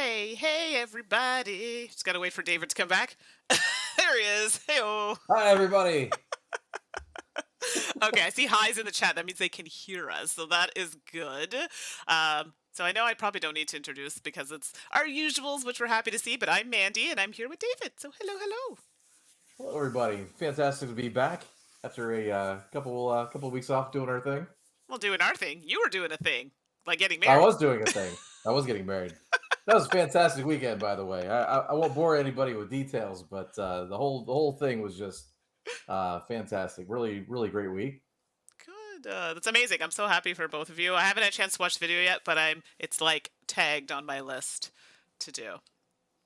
Hey, everybody. Just gotta wait for David to come back. There he is. Hey-oh. Hi, everybody. Okay, I see highs in the chat. That means they can hear us, so that is good. So I know I probably don't need to introduce because it's our usuals, which we're happy to see, but I'm Mandy, and I'm here with David. So hello. Hello, everybody. Fantastic to be back after a couple of weeks off doing our thing. Well, doing our thing. You were doing a thing, like getting I married. was doing a thing. I was getting married. That was a fantastic weekend, by the way. I won't bore anybody with details, but the whole thing was just fantastic. Really great week. Good. That's amazing. I'm so happy for both of you. I haven't had a chance to watch the video yet, but it's like tagged on my list to do.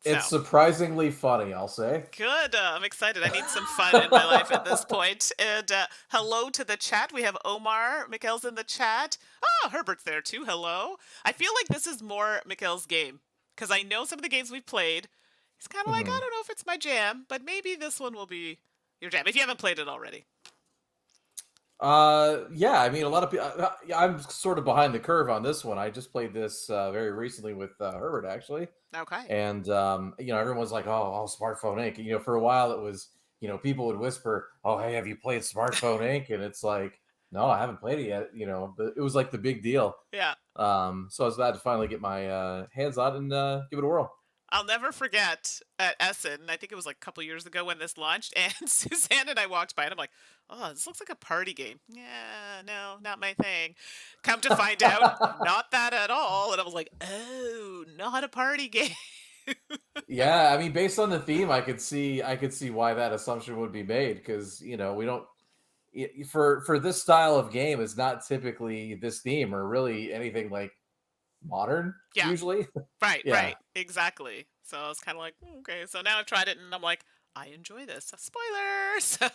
So. It's surprisingly funny, I'll say. Good. I'm excited. I need some fun in my life at this point. And hello to the chat. We have Omar. Mikhail's in the chat. Oh, Herbert's there too. Hello. I feel like this is more Mikhail's game because I know some of the games we've played. He's kind of like, I Mhm. don't know if it's my jam, but maybe this one will be your jam if you haven't played it already. Yeah, I mean, a lot of people. I'm sort of behind the curve on this one. I just played this very recently with Herbert, actually. Okay. And everyone's like, "Oh, Smartphone Inc." For a while it was, people would whisper, "Oh, hey, have you played Smartphone Inc.?" And it's like, "No, I haven't played it yet." But it was like the big deal. Yeah. So I was glad to finally get my hands on and give it a whirl. I'll never forget at Essen, I think it was like a couple years ago when this launched, and Suzanne and I walked by and I'm like, oh, this looks like a party game. Yeah, no, not my thing. Come to find out, not that at all. And I was like, oh, not a party game. Yeah, I mean, based on the theme, I could see why that assumption would be made because we don't for this style of game is not typically this theme or really anything like modern Yeah, usually. Yeah. right, exactly. So I was kind of like, okay. So now I've tried it and I'm like, I enjoy this. Spoiler. So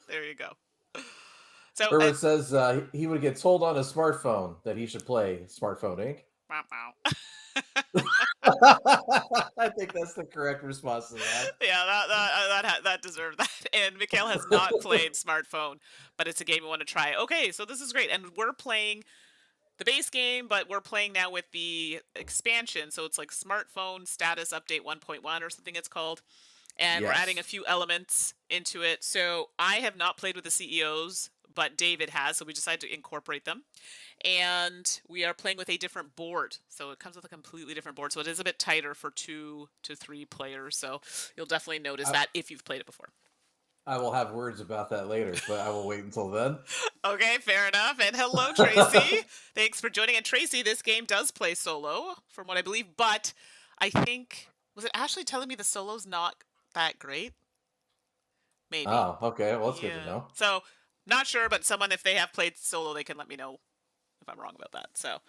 there you go. So, Herbert says he would get told on his smartphone that he should play Smartphone Inc. wow, wow. I think that's the correct response to that. Yeah, that deserved that. And Mikhail has not played smartphone, but it's a game we want to try. Okay, so this is great, and we're playing the base game, but we're playing now with the expansion. So it's like smartphone status update 1.1 or something it's called, and we're adding a Yes. few elements into it. So I have not played with the CEOs, but David has, so we decided to incorporate them. And we are playing with a different board. So it comes with a completely different board. So it is a bit tighter for 2 to 3 players. So you'll definitely notice I, that if you've played it before. I will have words about that later, but I will wait until then. Okay, fair enough. And hello, Tracy. Thanks for joining. And Tracy, this game does play solo, from what I believe, but I think, was it Ashley telling me the solo's not that great? Maybe. Oh, okay. Well, that's good to Yeah. know. So, not sure, but someone, if they have played solo, they can let me know if I'm wrong about that. So,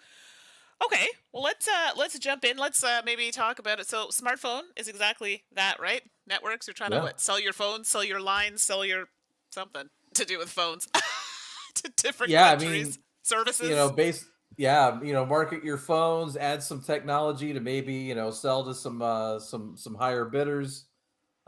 okay. Well, let's jump in. Let's maybe talk about it. So, smartphone is exactly that, right? Networks, you're trying to Yeah. what? Sell your phones, sell your lines, sell your something to do with phones to different Yeah, I countries, mean, services. base yeah, market your phones, add some technology to maybe, sell to some higher bidders.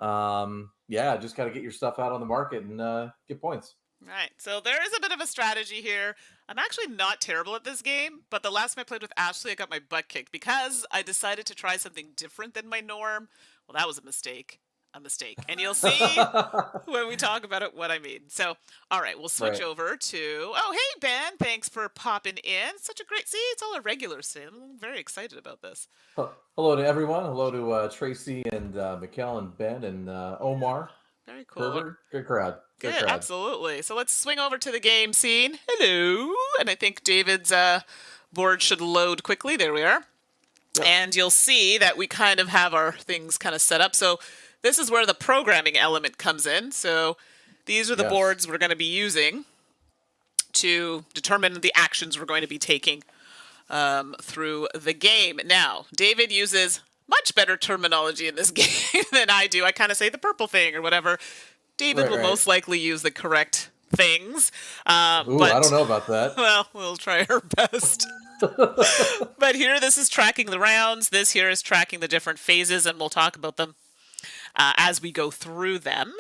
Yeah, just got to get your stuff out on the market and get points. Right. So there is a bit of a strategy here. I'm actually not terrible at this game, but the last time I played with Ashley, I got my butt kicked because I decided to try something different than my norm. Well, that was a mistake. A mistake. And you'll see when we talk about it what I mean. So, all right, we'll switch Right. over to. Oh, hey, Ben. Thanks for popping in. Such a great. See, it's all a regular today. I'm very excited about this. Hello to everyone. Hello to Tracy and Mikkel and Ben and Omar, Very cool. Herbert. Good crowd. Good Good, crowd. absolutely. So let's swing over to the game scene. Hello. And I think David's board should load quickly. There we are. Yep. And you'll see that we kind of have our things kind of set up. So this is where the programming element comes in. So these are the Yes. boards we're going to be using to determine the actions we're going to be taking through the game. Now, David uses much better terminology in this game than I do. I kind of say the purple thing or whatever. David Right. will Right. most likely use the correct things. Ooh, I don't But, know about that. well, we'll try our best. But here, this is tracking the rounds. This here is tracking the different phases, and we'll talk about them as we go through them.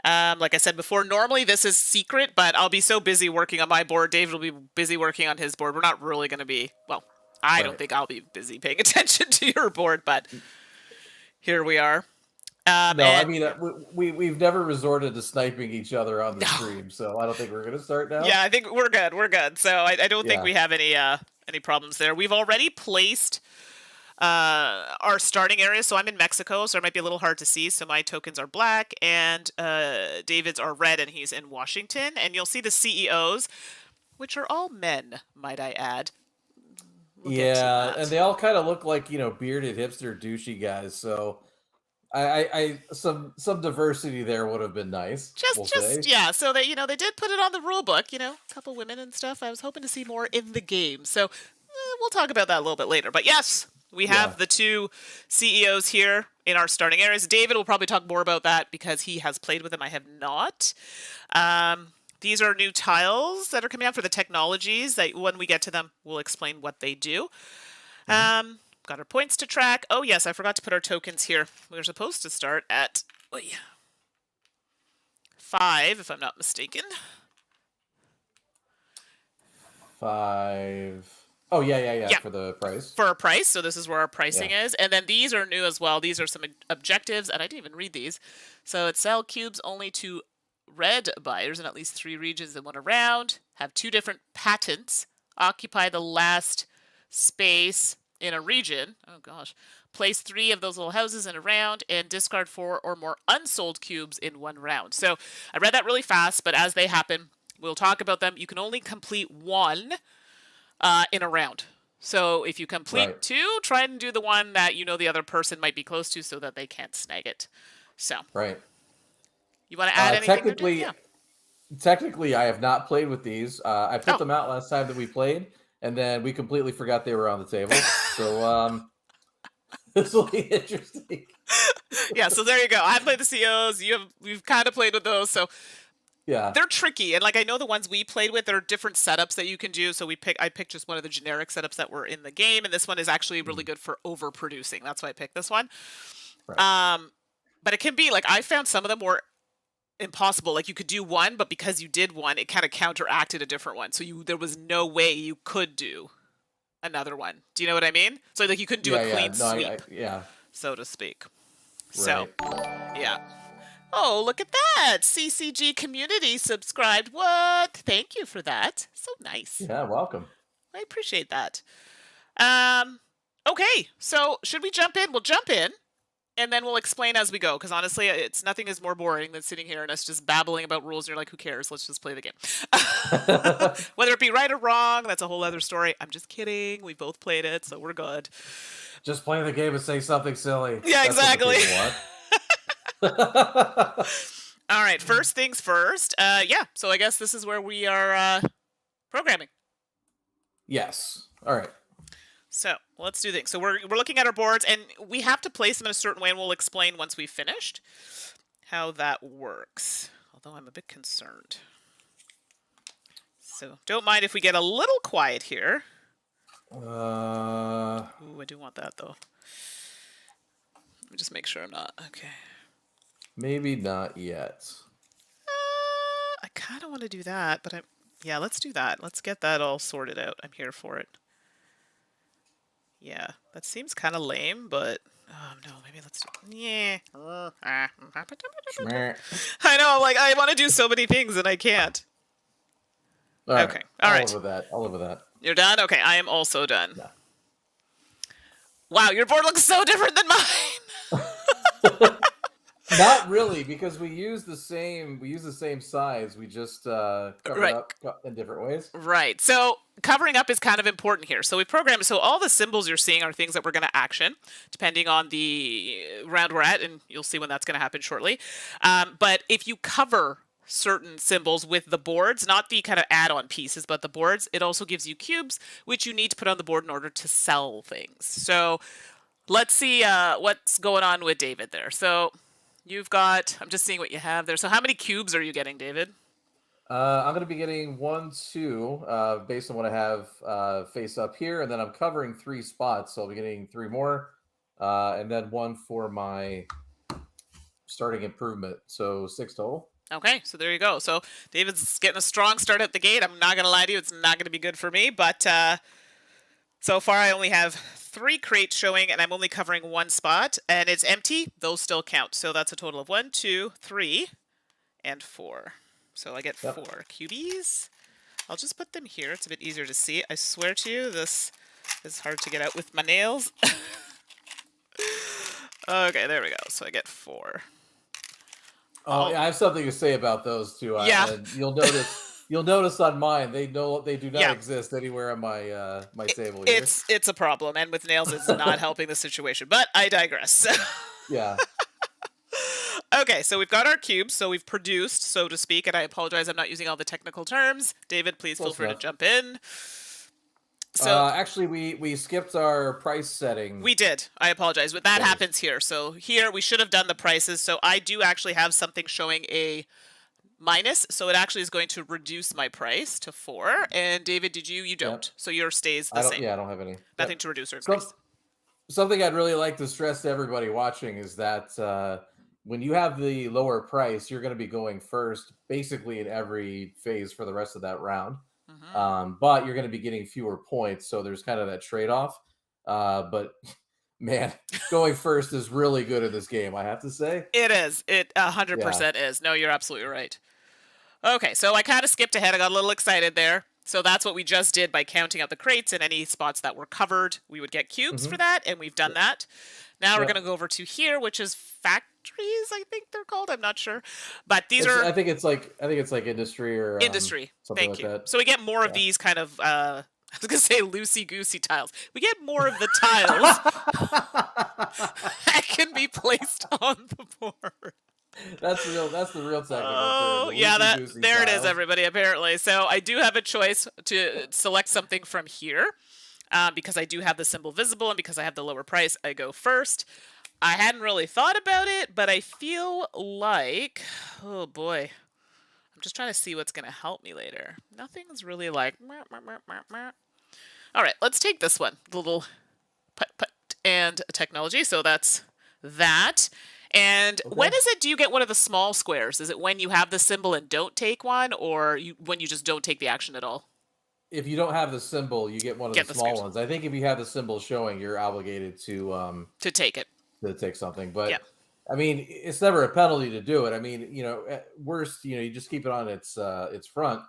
Like I said before, normally this is secret, but I'll be so busy working on my board. David will be busy working on his board. We're not really going to be, well, I don't Right. think I'll be busy paying attention to your board, but here we are. No, I And mean, we've never resorted to sniping each other on the no, stream, so I don't think we're gonna start now. yeah, I think we're good. We're good. So I don't think Yeah. we have any problems there. We've already placed our starting area. So I'm in Mexico, so it might be a little hard to see. So my tokens are black, and David's are red, and he's in Washington. And you'll see the CEOs, which are all men, might I add. We'll get to Yeah, and that. they all kind of look like, bearded hipster douchey guys. So some diversity there would have been nice, we'll Just say. yeah. So they they did put it on the rule book. A couple women and stuff. I was hoping to see more in the game. So we'll talk about that a little bit later. But yes, we Yeah. have the two CEOs here in our starting areas. David will probably talk more about that because he has played with them. I have not. These are new tiles that are coming out for the technologies that when we get to them, we'll explain what they do. Mhm. Got our points to track. Oh, yes, I forgot to put our tokens here. We were supposed to start at 5, if I'm not mistaken. 5. Oh, yeah, Yeah, for the price. for a price. So this is where our pricing Yeah. is. And then these are new as well. These are some objectives, and I didn't even read these. So it's sell cubes only to red buyers in at least 3 regions and 1 around. Have 2 different patents. Occupy the last space in a region. Oh gosh. Place 3 of those little houses in a round and discard 4 or more unsold cubes in 1 round. So I read that really fast, but as they happen, we'll talk about them. You can only complete 1 in a round. So if you complete Right. 2, try and do the one that the other person might be close to so that they can't snag it. So Right. you want to add anything there, Dave? Technically, Yeah. technically, I have not played with these. I put Oh, them out last time that we played, and then we completely forgot they were on the table. So this will be interesting. yeah. So there you go. I played the COs. We've kind of played with those. So Yeah. they're tricky, and like I know the ones we played with, there are different setups that you can do. So I picked just one of the generic setups that were in the game, and this one is actually really Mhm. good for overproducing. That's why I picked this one. Right. But it can be like I found some of them were impossible. Like you could do one, but because you did one, it kind of counteracted a different one. So there was no way you could do another one. Do you know what I mean? So like you couldn't do a Yeah. clean No, sweep, yeah. so to speak. So Right. yeah. Oh, look at that. CCG community subscribed. What? Thank you for that. So nice. Yeah. Welcome. I appreciate that. Okay. So should we jump in? We'll jump in and then we'll explain as we go. Because honestly, it's nothing is more boring than sitting here and us just babbling about rules. And you're like, who cares? Let's just play the game. Whether it be right or wrong, that's a whole other story. I'm just kidding. We both played it, so we're good. Just play the game and say something silly. Yeah, That's what the exactly. people want. All right, first things first. Yeah, so I guess this is where we are programming. Yes. All right. So let's do things. So we're looking at our boards, and we have to place them in a certain way, and we'll explain once we've finished how that works. Although I'm a bit concerned. So don't mind if we get a little quiet here. Ooh, I do want that though. Let me just make sure I'm not. Okay. Maybe not yet. I kind of want to do that, but yeah, let's do that. Let's get that all sorted out. I'm here for it. Yeah, that seems kind of lame, but no, maybe let's do. Yeah. Schmear. I know. Like I want to do so many things and I can't. All right. Okay. All right. I'll live with that. You're done. Okay, I am also done. Yeah. Wow, your board looks so different than mine. Not really, because we use the same size. We just cover Right. it up in different ways. Right. So covering up is kind of important here. So we programmed. So all the symbols you're seeing are things that we're going to action, depending on the round we're at, and you'll see when that's going to happen shortly. But if you cover certain symbols with the boards, not the kind of add-on pieces, but the boards, it also gives you cubes, which you need to put on the board in order to sell things. So let's see what's going on with David there. So you've got, I'm just seeing what you have there. So how many cubes are you getting, David? I'm going to be getting 1, 2, based on what I have face up here, and then I'm covering 3 spots, so I'll be getting 3 more, and then 1 for my starting improvement, so 6 total. Okay, so there you go. So David's getting a strong start at the gate. I'm not going to lie to you, it's not going to be good for me, but So far, I only have 3 crates showing, and I'm only covering 1 spot, and it's empty. Those still count. So that's a total of 1, 2, 3, and 4. So I get 4 Yep. cubies. I'll just put them here. It's a bit easier to see. I swear to you, this is hard to get out with my nails. Okay, there we go. So I get 4. Oh, yeah, I have something to say about those too. Yeah. And you'll notice on mine they do not Yeah. exist anywhere on my my table here. It's a problem, and with nails, it's not helping the situation. But I digress. Yeah. Okay, so we've got our cubes, so we've produced, so to speak, and I apologize, I'm not using all the technical terms. David, please feel Close free to enough. jump in. So Actually, we skipped our price setting. we did. I apologize, but that Yes. happens here. So here we should have done the prices. So I do actually have something showing a minus, so it actually is going to reduce my price to 4. And David, did you? You don't. Yep. So yours stays the I don't. same. Yeah, I don't have any. Nothing Yep. to reduce or Some, increase. something I'd really like to stress to everybody watching is that when you have the lower price, you're going to be going first, basically in every phase for the rest of that round. But you're going to be getting fewer points, so there's kind of that trade-off. But man, going first is really good in this game, I have to say. It is. It Yeah. 100% is. No, you're absolutely right. Okay, so I kind of skipped ahead. I got a little excited there. So that's what we just did by counting out the crates and any spots that were covered. We would get cubes for that, and we've done that. Now we're Yep. going to go over to here, which is factories, I think they're called. I'm not sure. But these I are think it's like industry or industry. something Thank like you. that. So we get more of Yeah. these kind of, I was going to say loosey-goosey tiles. We get more of the tiles that can be placed on the board. That's the real technical Oh, term. The yeah, loosey-goosey there it is, tiles. everybody, apparently. So I do have a choice to select something from here. Because I do have the symbol visible and because I have the lower price, I go first. I hadn't really thought about it, but I feel like, oh boy, I'm just trying to see what's going to help me later. Nothing's really like, meh, meh, meh, meh, meh. All right, let's take this one, the little put and technology. So that's that. And when is it do you get one of the small squares? Is it when you have the symbol and don't take one, or when you just don't take the action at all? If you don't have the symbol, you get one of Get the the small squares. ones. I think if you have the symbol showing, you're obligated to take it. take something. But Yeah. I mean, it's never a penalty to do it. I mean, at worst, you just keep it on its front,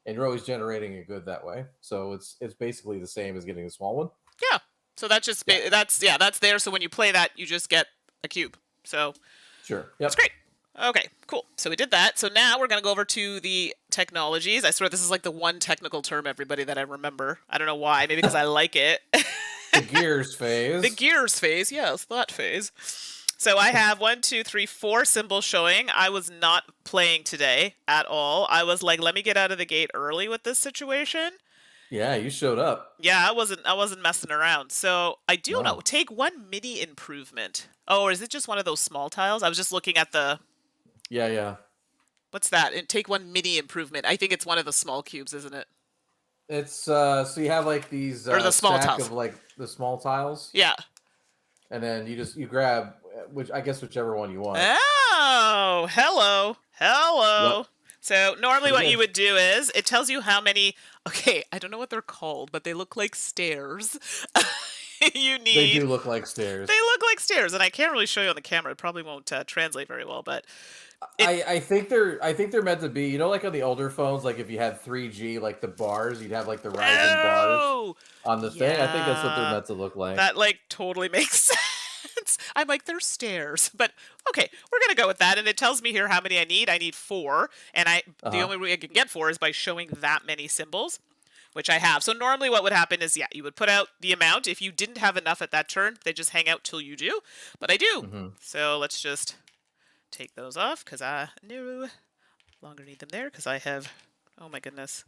and you're always generating a good that way. So it's basically the same as getting a small one. Yeah. So that's just that's there. So when you play that, you just get a cube. So Sure. Yep. that's great. Okay, cool. So we did that. So now we're going to go over to the technologies. I swear this is like the one technical term, everybody, that I remember. I don't know why. Maybe because I like it. The gears phase. The gears phase. Yes, that phase. So I have 1, 2, 3, 4 symbols showing. I was not playing today at all. I was like, let me get out of the gate early with this situation. Yeah, you showed up. Yeah, I wasn't messing around. So I do No. know. Take 1 mini improvement. Oh, or is it just one of those small tiles? I was just looking at the. Yeah. What's that? And take 1 mini improvement. I think it's one of the small cubes, isn't it? It's so you have like these Or the small stack tiles. of like the small tiles, Yeah. and then you grab whichever one you want. Oh, hello. Yep. So normally what Pretty you good. would do is it tells you how many. Okay, I don't know what they're called, but they look like stairs. You They need. do look like stairs. They look like stairs, and I can't really show you on the camera. It probably won't translate very well, but I think they're meant to be, like on the older phones, like if you had 3G, like the bars, you'd have like the rising bars oh, on the thing. I think that's what they're yeah. meant to look like. That like totally makes sense. I'm like, they're stairs, but okay, we're gonna go with that. And it tells me here how many I need. I need 4, and the only way I can get 4 is by showing that many symbols, which I have. So normally what would happen is, yeah, you would put out the amount. If you didn't have enough at that turn, they just hang out till you do. But I do. So let's just take those off because I no longer need them there because I have. Oh my goodness.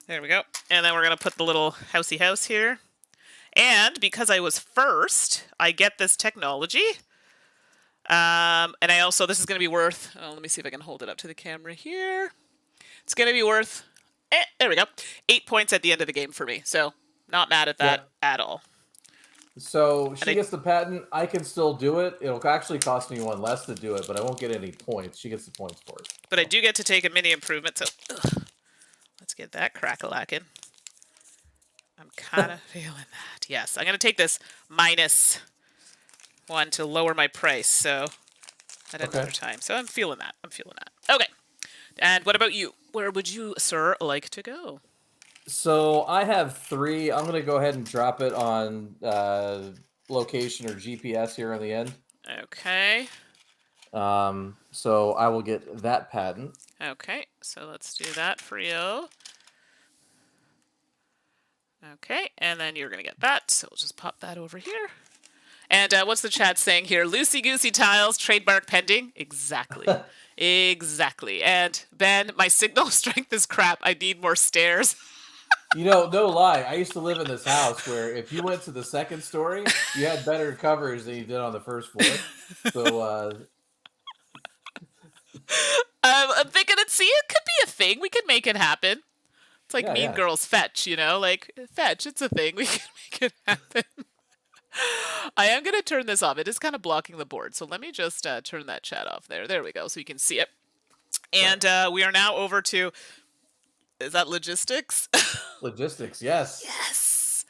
There we go. And then we're gonna put the little housey house here. And because I was first, I get this technology. And I also, this is going to be worth, let me see if I can hold it up to the camera here. It's going to be worth, there we go, 8 points at the end of the game for me. So not mad at that at all. So she gets the patent. I can still do it. It'll actually cost me 1 less to do it, but I won't get any points. She gets the points for it. But I do get to take a mini improvement. So let's get that crack-a-lackin'. I'm Kind of feeling that. Yes, I'm going to take this -1 to lower my price. So at Okay. another time. So I'm feeling that. I'm feeling that. Okay. And what about you? Where would you, sir, like to go? So I have three. I'm gonna go ahead and drop it on location or GPS here on the end. Okay. So I will get that patent. Okay. So let's do that for you. Okay. And then you're going to get that. So we'll just pop that over here. And what's the chat saying here? Loosey goosey tiles, trademark pending. Exactly. Exactly. And Ben, my signal strength is crap. I need more stairs. No lie. I used to live in this house where if you went to the second story, you had better coverage than you did on the first floor. So I'm thinking it could be a thing. We could make it happen. It's like yeah, Mean yeah. Girls fetch, like fetch. It's a thing. We can make it happen. I am going to turn this off. It is kind of blocking the board. So let me just turn that chat off there. There we go. So you can see it. Right. And we are now over to, is that logistics? Logistics, yes. Yes.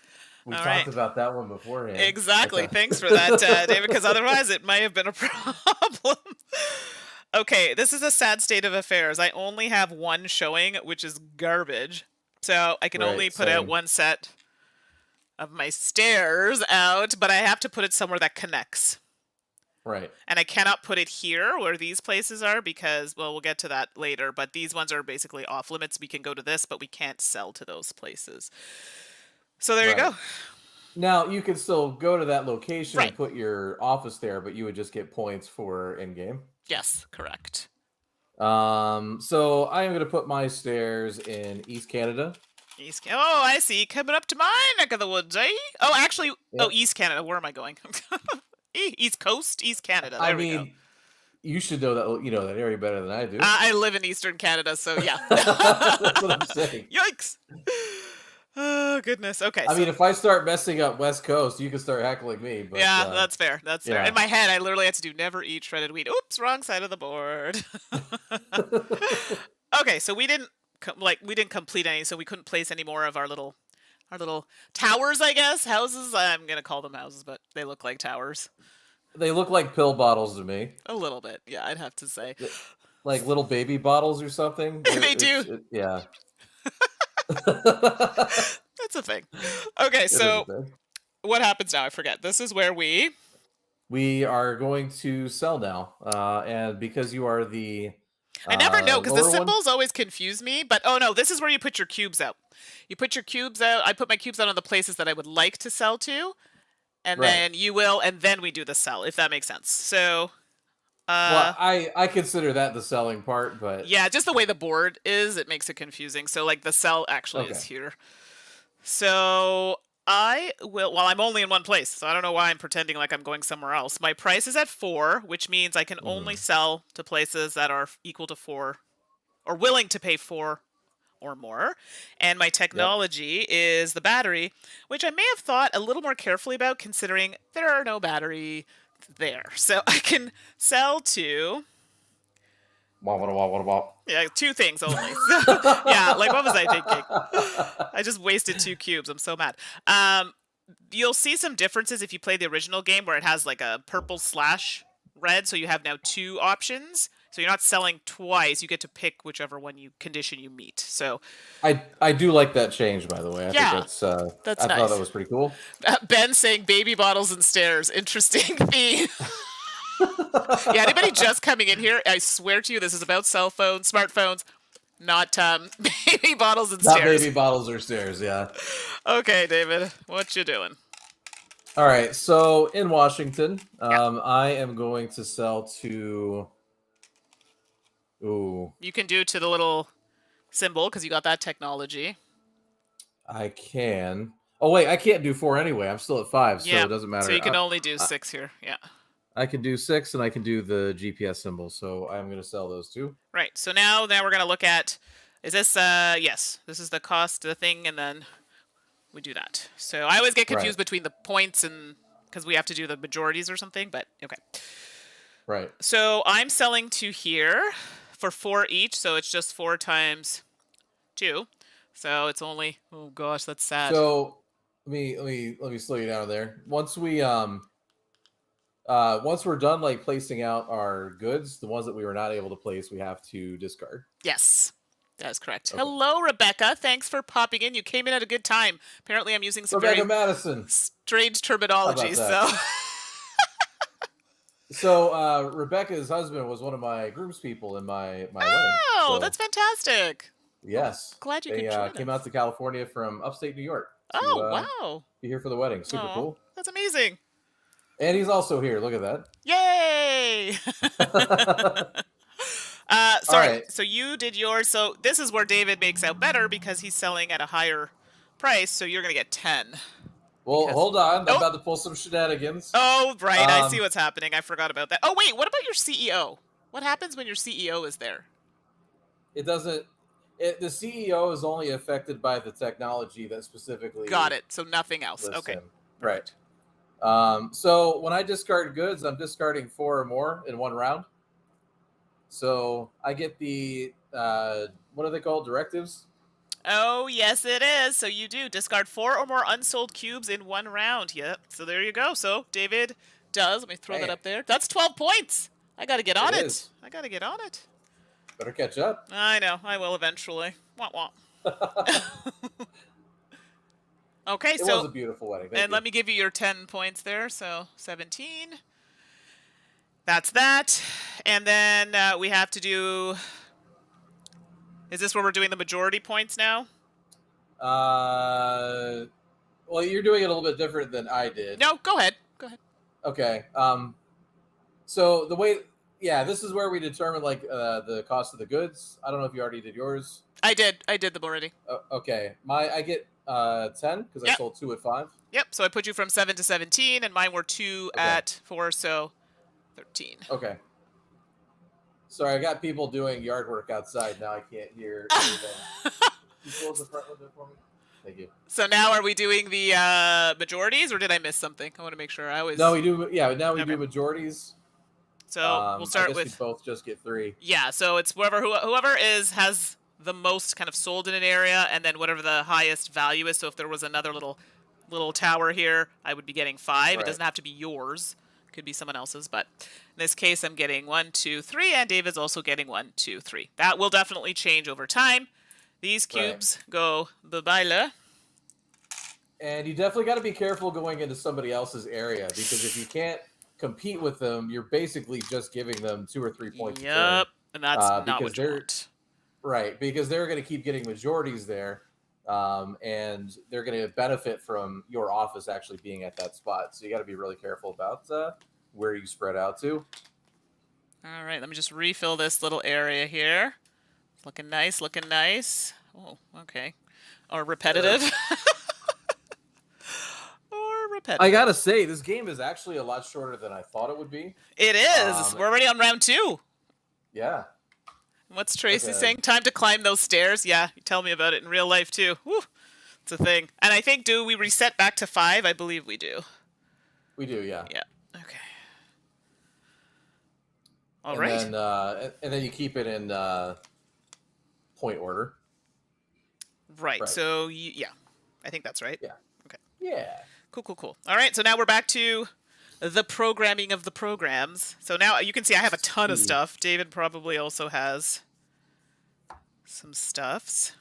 We All talked right. about that one beforehand. Exactly. Okay. Thanks for that, David, because otherwise it might have been a problem. Okay, this is a sad state of affairs. I only have one showing, which is garbage. So I can only Right, put out same. one set of my stairs out, but I have to put it somewhere that connects. Right. And I cannot put it here where these places are because, well, we'll get to that later, but these ones are basically off limits. We can go to this, but we can't sell to those places. So there you Right. go. Now you can still go to that location Right. and put your office there, but you would just get points for in game. Yes, correct. So I am going to put my stairs in East Canada. Oh, I see. Coming up to my neck of the woods, eh? Oh, actually, Yep. East Canada. Where am I going? East Coast, East Canada. I There we go. mean, you should know that that area better than I do. I live in Eastern Canada, so yeah. That's what I'm saying. Yikes. Oh, goodness. Okay. I mean, if I start messing up West Coast, you can start heckling me. But yeah, that's fair. That's fair. yeah. In my head, I literally had to do never eat shredded wheat. Oops, wrong side of the board. Okay, so we didn't complete any, so we couldn't place any more of our little towers, I guess. Houses. I'm gonna call them houses, but they look like towers. They look like pill bottles to me. A little bit, yeah, I'd have to say. Like little baby bottles or something. They do. Yeah. That's a thing. Okay, It is a so thing. what happens now? I forget. This is where we are going to sell now, and because you are the I never know because the lower one, symbols always confuse me. But oh no, this is where you put your cubes out. You put your cubes out. I put my cubes out on the places that I would like to sell to, and right? then you will, and then we do the sell, if that makes sense. So, Well, I consider that the selling part, but yeah, just the way the board is, it makes it confusing. So like the sell actually is okay, here. So I will. Well, I'm only in one place, so I don't know why I'm pretending like I'm going somewhere else. My price is at 4, which means I can only hmm sell to places that are equal to 4 or willing to pay 4 or more. And my yep. technology is the battery, which I may have thought a little more carefully about considering there are no battery there. So I can sell to yeah, 2 things only. So, yeah, like what was I thinking? I just wasted 2 cubes. I'm so mad. You'll see some differences if you play the original game where it has like a purple slash red, so you have now 2 options. So you're not selling twice. You get to pick whichever one condition you meet. So I do like that change, by the way. I think yeah, that's I thought that nice. was pretty cool. Ben saying baby bottles and stairs. Interesting theme. Yeah, anybody just coming in here, I swear to you, this is about cell phones, smartphones, not baby bottles and Not stairs. baby bottles or stairs, yeah. Okay, David, what you doing? All right, so in Washington, Yeah, I am going to sell to. Ooh, you can do to the little symbol because you got that technology. I can. Oh wait, I can't do 4 anyway. I'm still at 5, so Yeah, it doesn't so matter. you can only do 6 here. Yeah. I can do 6, and I can do the GPS symbol. So I'm going to sell those 2. Right. So now we're gonna look at. Is this yes? This is the cost of the thing, and then we do that. So I always get Right, confused between the points and because we have to do the majorities or something. But okay. right. So I'm selling to here for 4 each. So it's just 4 times 2. So it's only. Oh gosh, that's sad. So let me slow you down there. Once we're done like placing out our goods, the ones that we were not able to place, we have to discard. Yes, that is correct. Okay. Hello, Rebecca. Thanks for popping in. You came in at a good time. Apparently, I'm using some Rebecca very Madison. strange How terminology. about that? So, So Rebecca's husband was one of my groomspeople in my wedding. oh, So, that's fantastic. yes, Glad you they could join came us. out to California from upstate New York to Oh, wow. be here for the wedding. Super Oh, cool. that's amazing. And he's also here. Look at Yay! that. All Sorry. right. So you did yours. So this is where David makes out better because he's selling at a higher price. So you're gonna get 10. Well, Because hold on. I'm oh about to pull some shenanigans. oh right, I see Um, what's happening. I forgot about that. Oh wait, what about your CEO? What happens when your CEO is there? it doesn't. The CEO is only affected by the technology that Got specifically it. So nothing else. lists Okay. him. Right. Perfect. So when I discard goods, I'm discarding 4 or more in one round. So I get the what are they called? Directives. Oh yes, it is. So you do discard 4 or more unsold cubes in one round. Yep. So there you go. So David does. Let me throw that Man, up there. That's 12 points. I gotta get it on it. is. I gotta get on it. Better catch up. I know. I will eventually. Wah wah. It Okay, was so a beautiful wedding. Thank and you. let me give you your 10 points there. So 17. That's that. And then we have to do. Is this where we're doing the majority points now? Well, you're doing it a little bit different than I did. No, go ahead. Go ahead. Okay. So the way, yeah, this is where we determine like the cost of the goods. I don't know if you already did yours. I did. I did them already. Okay. I get 10 because I Yep. sold 2 at 5. Yep. So I put you from 7 to 17, and mine were 2 Okay. at 4, so 13. Okay. Sorry, I got people doing yard work outside. Now I can't hear them. Can you close the front window for me? Thank you. So now are we doing the majorities, or did I miss something? I want to make sure I was. No, we do. Yeah, now we Okay. do majorities. So we'll I start guess we with. both just get 3. Yeah, so it's whoever has the most kind of sold in an area, and then whatever the highest value is. So if there was another little tower here, I would be getting 5. It Right. doesn't have to be yours; it could be someone else's. But in this case, I'm getting 1, 2, 3, and David's also getting 1, 2, 3. That will definitely change over time. These cubes go the baile. And you definitely got to be careful going into somebody else's area because if you can't compete with them, you're basically just giving them 2 or 3 points. Yep, and that's not because what you want. right, because they're going to keep getting majorities there, and they're going to benefit from your office actually being at that spot. So you got to be really careful about where you spread out to. All right, let me just refill this little area here. It's looking nice, looking nice. Oh, okay. Or repetitive. Or repetitive. I gotta say, this game is actually a lot shorter than I thought it would be. It is. We're already on round 2. Yeah. What's Tracy Okay. saying? Time to climb those stairs? Yeah, you tell me about it in real life too. Woo, it's a thing. And I think, do we reset back to 5? I believe we do. We do, yeah. Yeah. Okay. All right. And then you keep it in point order. Right. So yeah, I think that's right. Yeah. Okay. Yeah. Cool. All right. So now we're back to the programming of the programs. So now you can see I have a ton of stuff. David probably also has some stuffs.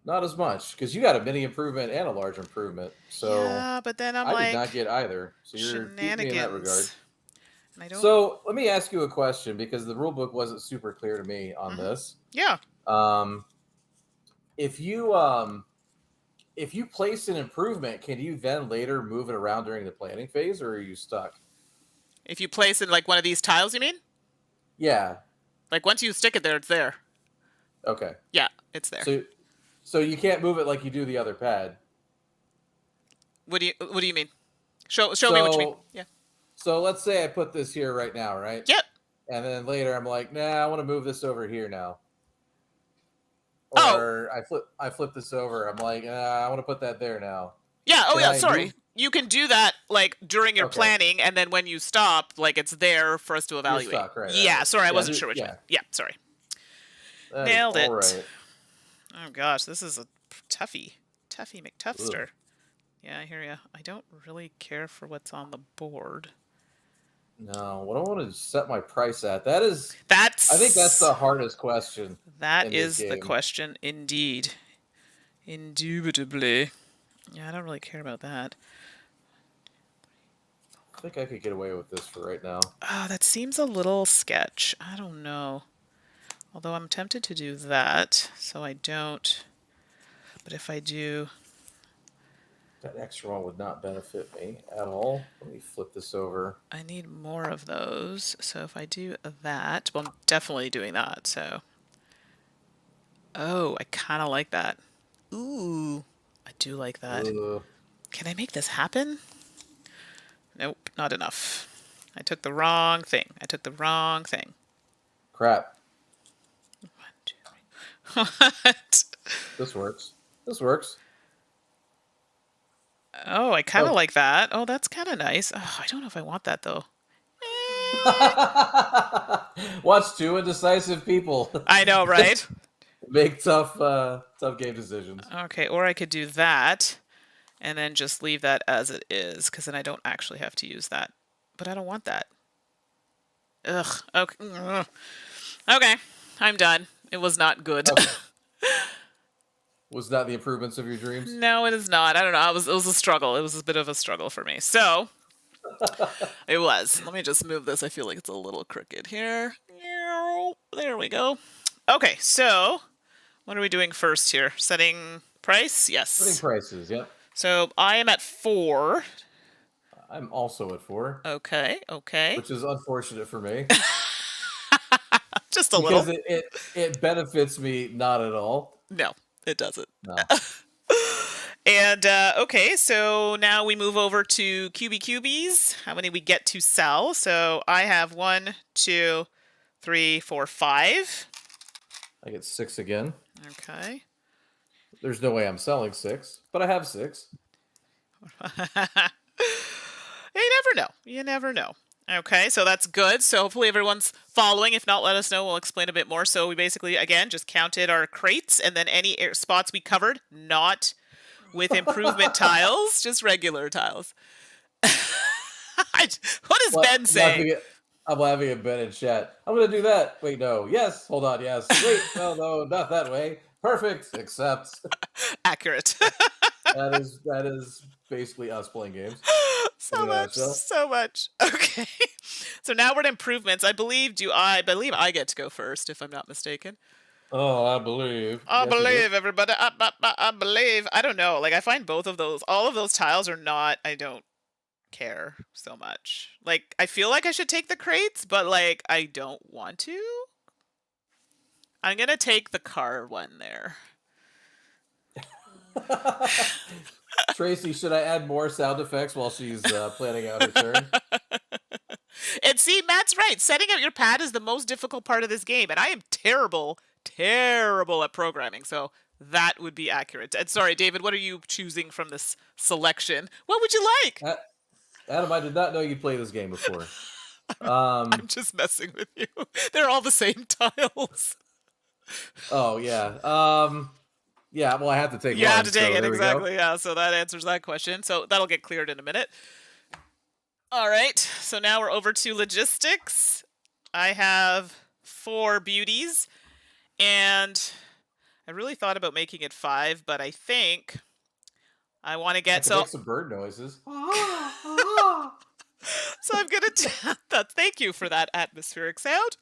Not as much because you got a mini improvement and a large improvement. So yeah, but then I like, did not get either. So you're beating me in that regard. And I don't... So let me ask you a question because the rule book wasn't super clear to me on this. Yeah. If you place an improvement, can you then later move it around during the planning phase, or are you stuck? If you place it like one of these tiles, you mean? Yeah. Like once you stick it there, it's there. Okay. Yeah, it's there. So you can't move it like you do the other pad. What do you mean? Show me what you mean. Yeah. So let's say I put this here right now, right? Yep. And then later I'm like, nah, I want to move this over here now. Oh. Or I flip this over. I'm like, I want to put that there now. Yeah. Oh, Can yeah. I Sorry. move? You can do that like during your Okay. planning, and then when you stop, like it's there for us to evaluate. You're stuck, right? Yeah. Sorry, I Yeah, wasn't sure which yeah. one. Yeah. Sorry. That is Nailed it. all right. Oh gosh, this is a Tuffy McTuffster. Ugh. Yeah, I hear ya. I don't really care for what's on the board. No, what do I want to set my price at? That is, I think that's That's the hardest question that in this is the game. question indeed. Indubitably. Yeah, I don't really care about that. I think I could get away with this for right now. Oh, that seems a little sketch. I don't know. Although I'm tempted to do that, so I don't. But if I do, That extra one would not benefit me at all. Let me flip this over. I need more of those. So if I do that, well, I'm definitely doing that. So, oh, I kind of like that. Ooh, I do like that. Ugh, Can I make this happen? Nope, not enough. I took the wrong thing. I took the wrong thing. crap. 1, 2, 3. What? This works. This works. Oh, I kind of Oh. like that. Oh, that's kind of nice. Oh, I don't know if I want that though. Watch two indecisive people I know, right? make tough game decisions. Okay, or I could do that and then just leave that as it is, because then I don't actually have to use that. But I don't want that. Ugh. Okay. Ugh. Okay. I'm done. It was not good. Okay. Was not the improvements of your dreams? No, it is not. I don't know. It was a struggle. It was a bit of a struggle for me. So it was. Let me just move this. I feel like it's a little crooked here. There we go. Okay, so what are we doing first here? Setting price? Yes. Setting prices, yep. So I am at 4. I'm also at 4. Okay, okay. Which is unfortunate for me. Just a because little. it benefits me not at all. No, it doesn't. No. And okay, so now we move over to QBs. How many we get to sell? So I have 1, 2, 3, 4, 5. I get 6 again. Okay. There's no way I'm selling 6, but I have 6. You never know. You never know. Okay, so that's good. So hopefully everyone's following. If not, let us know. We'll explain a bit more. So we basically, again, just counted our crates and then any spots we covered, not with improvement tiles, just regular tiles. What is Ben saying? I'm laughing at Ben in chat. I'm going to do that. Wait, no. Yes. Hold on. Yes. Wait. No, not that way. Perfect. Except. Accurate. that is basically us playing games. So much. Okay. So now we're at improvements. I believe I get to go first, if I'm not mistaken. Oh, I believe. I believe, everybody. I believe. I don't know. Like, I find all of those tiles are not, I don't care so much. Like, I feel like I should take the crates, but, like, I don't want to. I'm going to take the car one there. Tracy, should I add more sound effects while she's planning out her turn? And see, Matt's right. Setting up your pad is the most difficult part of this game, and I am terrible at programming, so that would be accurate. And sorry, David, what are you choosing from this selection? What would you like? Adam, I did not know you'd played this game before. I'm just messing with you. They're all the same tiles. Oh, yeah. Yeah, well, I have to take one. You have to take so it, exactly, yeah. So that answers that question. So that'll get cleared in a minute. All right, so now we're over to logistics. I have 4 beauties, and I really thought about making it 5, but I think I want to get make some bird noises. So I'm gonna thank you for that atmospheric sound.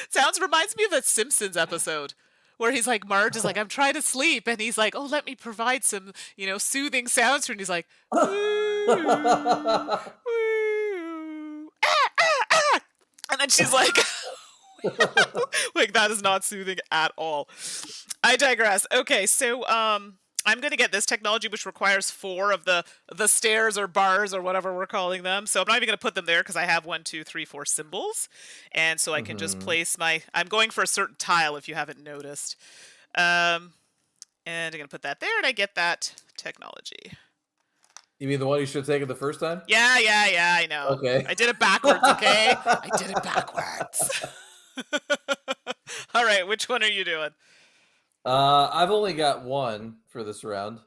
Sounds reminds me of a Simpsons episode where he's like, Marge is like, I'm trying to sleep, and he's like, oh, let me provide some, soothing sounds for, and he's like, woo, woo, and then she's like, like, that is not soothing at all. I digress. Okay, so I'm going to get this technology, which requires 4 of the stairs or bars or whatever we're calling them. So I'm not even going to put them there because I have 1, 2, 3, 4 symbols. And so I can just place I'm going for a certain tile if you haven't noticed. And I'm going to put that there, and I get that technology. You mean the one you should have taken the first time? Yeah, I know. Okay. I did it backwards, okay? I did it backwards. All right, which one are you doing? I've only got 1 for this round.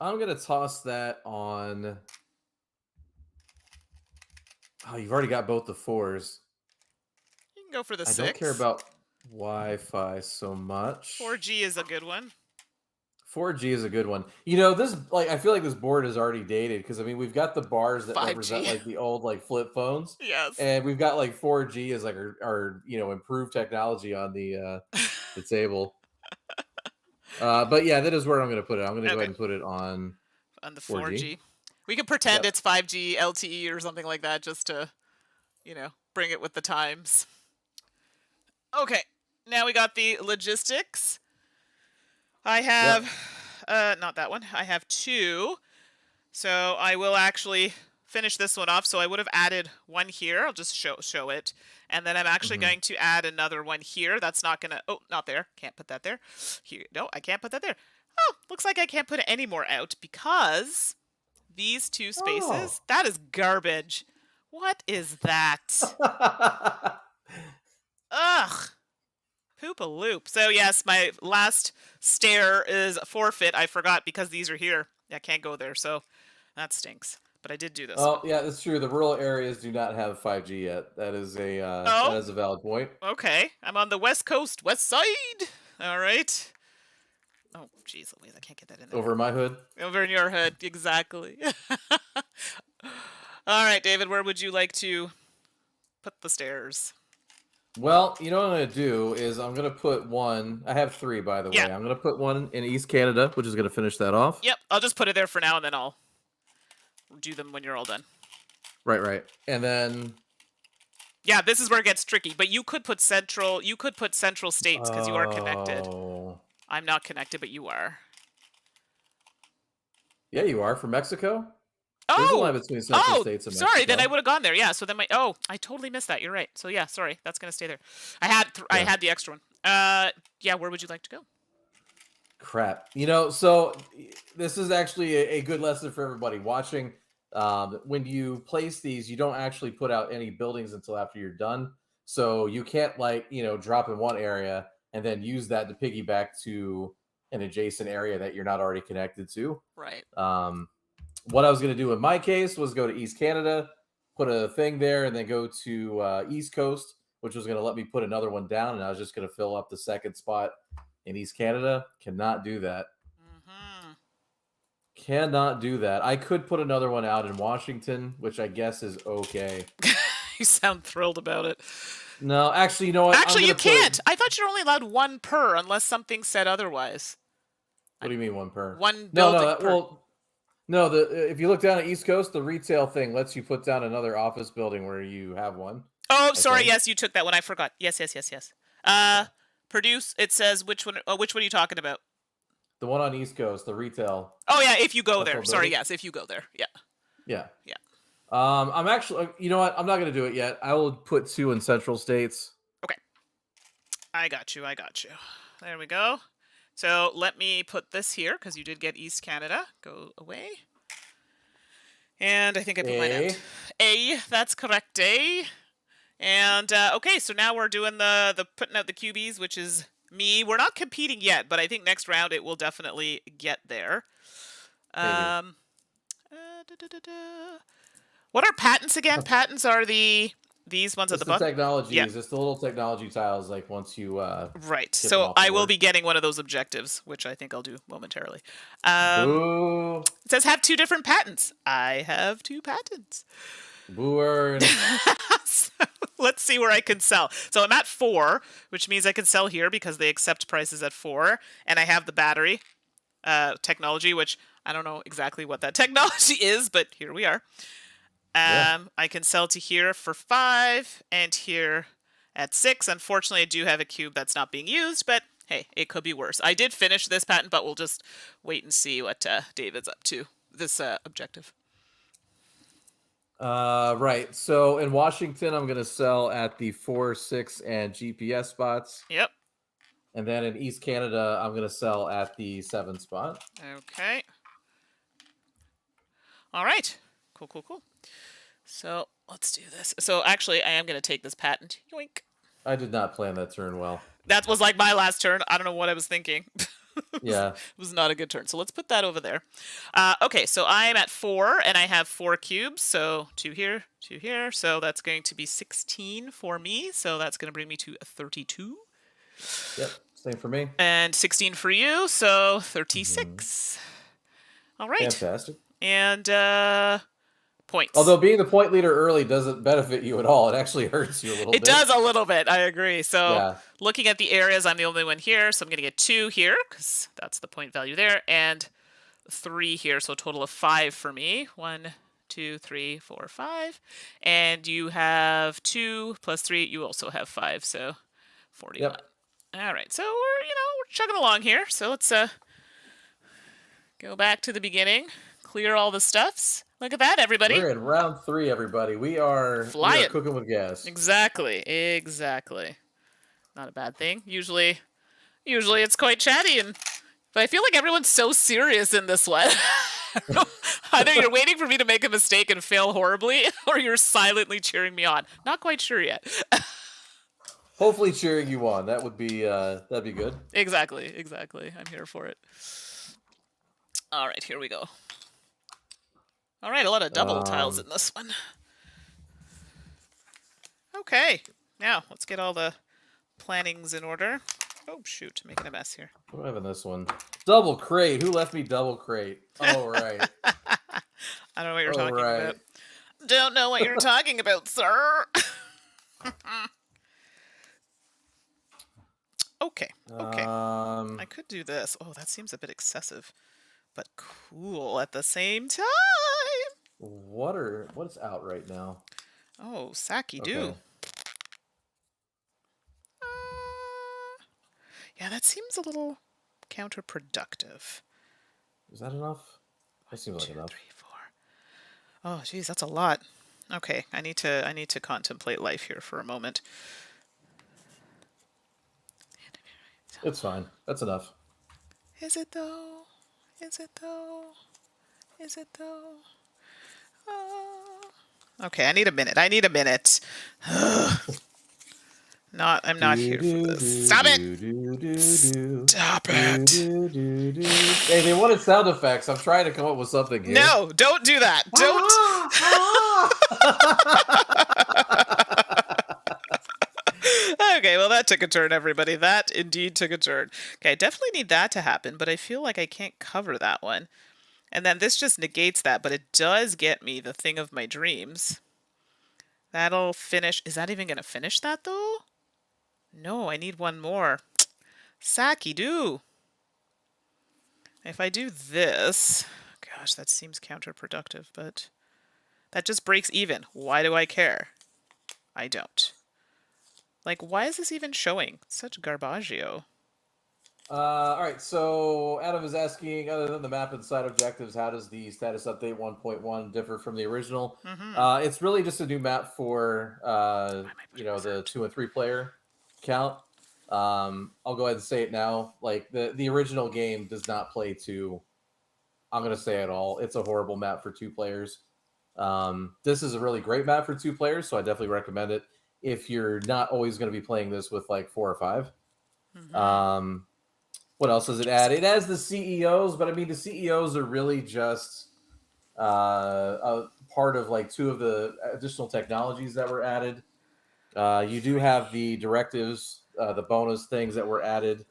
I'm gonna toss that on. Oh, you've already got both the fours. You can go for the I don't care 6. about Wi-Fi so much. 4G is a good one. 4G is a good one. You know, this like I feel like this board is already dated because I mean we've got the bars that represent 5G. like the old like flip phones, Yes. and we've got like 4G as like our improved technology on the table. But yeah, that is where I'm going to put it. I'm going to go ahead Okay. and put it on On the 4G. 4G. We can pretend Yep. it's 5G LTE or something like that just to, bring it with the times. Okay. Now we got the logistics. I have, Yep. not that one. I have 2. So I will actually finish this one off. So I would have added one here. I'll just show it. And then I'm actually Mhm. going to add another one here. That's not going to, oh, not there. Can't put that there. Here, no, I can't put that there. Oh, looks like I can't put any more out because these 2 Oh. spaces, that is garbage. What is that? Ugh. Poop a loop. So yes, my last stair is forfeit. I forgot because these are here. I can't go there, so that stinks. But I did do this Oh, one. yeah, that's true. The rural areas do not have 5G yet. That Oh, is a valid point. okay. I'm on the west coast, west side. All right. Oh, jeez Louise, I can't get that in there. Over my hood. Over in your head, exactly. All right, David, where would you like to put the stairs? Well, you know what I'm going to do is I'm going to put one. I have 3, by the Yeah. way. I'm going to put one in East Canada, which is going to finish that off. Yep. I'll just put it there for now, and then I'll do them when you're all done. Right, right. And then Yeah, this is where it gets tricky. But you could put central. You could put central states because you are connected. oh. I'm not connected, but you are. Yeah, you are from Mexico? There's a line Oh, between Central States and sorry. Then I Mexico. would have gone there. Yeah. So then I totally missed that. You're right. So yeah, sorry. That's gonna stay there. I Yeah. had the extra one. Yeah. Where would you like to go? Crap. You know, so this is actually a good lesson for everybody watching. When you place these, you don't actually put out any buildings until after you're done. So you can't drop in one area and then use that to piggyback to an adjacent area that you're not already connected to. Right. What I was going to do in my case was go to East Canada, put a thing there, and then go to East Coast, which was going to let me put another one down, and I was just going to fill up the second spot in East Canada. Cannot do that. Mm-hmm. Cannot do that. I could put another one out in Washington, which I guess is okay. You sound thrilled about it. No, actually, you know what? Actually, you can't. I thought you're only allowed one per unless something said otherwise. What do you mean one per? One No, building no. per. Well, no. If you look down at East Coast, the retail thing lets you put down another office building where you have one. Oh, I sorry. think. Yes, you took that one. I forgot. Yes, yes, yes, yes. Yeah. Produce. It says which one. Which one are you talking about? The one on East Coast, the retail. Oh yeah, if you go there. Building. Sorry, yes, if you go there. Yeah. Yeah. Yeah. I'm actually. You know what? I'm not going to do it yet. I will put 2 in Central States. Okay. I got you. I got you. There we go. So let me put this here because you did get East Canada. Go away. And I think I put mine out. A. That's correct. A. And okay, so now we're doing the putting out the QBs, which is me. We're not competing yet, but I think next round it will definitely get there. Da, da, da, da. What are patents again? Patents are these ones at the bottom. Technologies. Yeah. It's the little technology tiles. Like once you right. get them So off the I will board. be getting one of those objectives, which I think I'll do momentarily. Boo. It says have 2 different patents. I have 2 patents. Booer. So, let's see where I can sell. So I'm at 4, which means I can sell here because they accept prices at 4, and I have the battery technology, which I don't know exactly what that technology is, but here we are. Yeah. I can sell to here for 5 and here at 6. Unfortunately, I do have a cube that's not being used, but hey, it could be worse. I did finish this patent, but we'll just wait and see what David's up to, this objective. Right. So in Washington, I'm going to sell at the 4, 6, and GPS spots. Yep. And then in East Canada, I'm going to sell at the 7 spot. Okay. All right. Cool, cool, cool. So let's do this. So actually, I am going to take this patent. Yoink. I did not plan that turn well. That was like my last turn. I don't know what I was thinking. Yeah. It was not a good turn. So let's put that over there. Okay, so I'm at 4, and I have 4 cubes. So 2 here, 2 here. So that's going to be 16 for me. So that's going to bring me to 32. Yep. Same for me. And 16 for you. So Mhm. 36. All right. Fantastic. And points. Although being the point leader early doesn't benefit you at all. It actually hurts you a little It bit. does a little bit. I agree. So Yeah. looking at the areas, I'm the only one here. So I'm going to get 2 here because that's the point value there. And 3 here. So a total of 5 for me. 1, 2, 3, 4, 5. And you have 2 plus 3. You also have 5. So 41. Yep. All right. So we're chugging along here. So let's go back to the beginning. Clear all the stuffs. Look at that, everybody. We're in round 3, everybody. We are Flying. cooking with gas. Exactly. Exactly. Not a bad thing. Usually it's quite chatty, but I feel like everyone's so serious in this one. Either you're waiting for me to make a mistake and fail horribly, or you're silently cheering me on. Not quite sure yet. Hopefully cheering you on. That'd be good. Exactly. I'm here for it. All right, here we go. All right, a lot of double tiles in this one. Okay, now let's get all the plannings in order. Oh, shoot, making a mess here. What do I have in this one? Double crate. Who left me double crate? Oh, right. I don't know what you're talking about. Don't know what you're talking about, sir. Okay. I could do this. Oh, that seems a bit excessive, but cool at the same time. What's out right now? Oh, Saki do. Okay. Yeah, that seems a little counterproductive. Is that enough? That seems like enough. 3, 4. Oh, geez, that's a lot. Okay, I need to contemplate life here for a moment. It's fine. That's enough. Is it though? Is it though? Is it though? Okay, I need a minute. I'm not here for this. Stop it! Stop it! Hey, they wanted sound effects. I'm trying to come up with something here. No, don't do that. Don't. Okay, well, that took a turn, everybody. That indeed took a turn. Okay, I definitely need that to happen, but I feel like I can't cover that one. And then this just negates that, but it does get me the thing of my dreams. That'll finish. Is that even going to finish that, though? No, I need one more. Saki do. If I do this... Gosh, that seems counterproductive, but... That just breaks even. Why do I care? I don't. Like, why is this even showing? Such garbaggio. All right, so Adam is asking, other than the map and side objectives, how does the status update 1.1 differ from the original? It's really just a new map for the 2 and 3 player count. I'll go ahead and say it now. Like the original game does not play 2. I'm gonna say it all. It's a horrible map for 2 players. This is a really great map for 2 players, so I definitely recommend it if you're not always going to be playing this with like 4 or 5. What else does it add? It has the CEOs, but I mean the CEOs are really just a part of like 2 of the additional technologies that were added. You do have the directives, the bonus things that were added.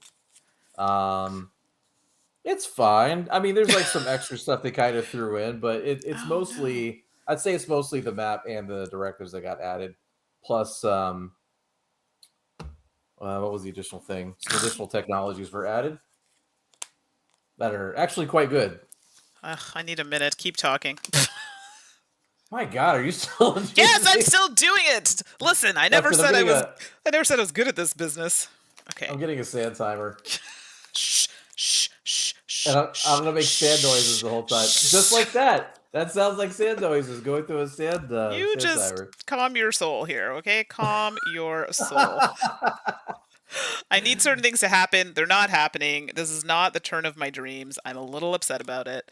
It's fine. I mean, there's like some extra stuff they kind of threw in, but it's mostly, I'd say it's mostly the map and the directives that got added. Plus, what was the additional thing? Some additional technologies were added that are actually quite good. I need a minute. Keep talking. My God, are you still? Yes, I'm still doing it. Listen, I never said I was good at this business. Okay. I'm getting a sand timer. Shh, shh, shh, shh. And I'm gonna make sand noises the whole time, just like that. That sounds like sand noises going through a sand. You sand just timer. Calm your soul here, okay? Calm your soul. I need certain things to happen. They're not happening. This is not the turn of my dreams. I'm a little upset about it.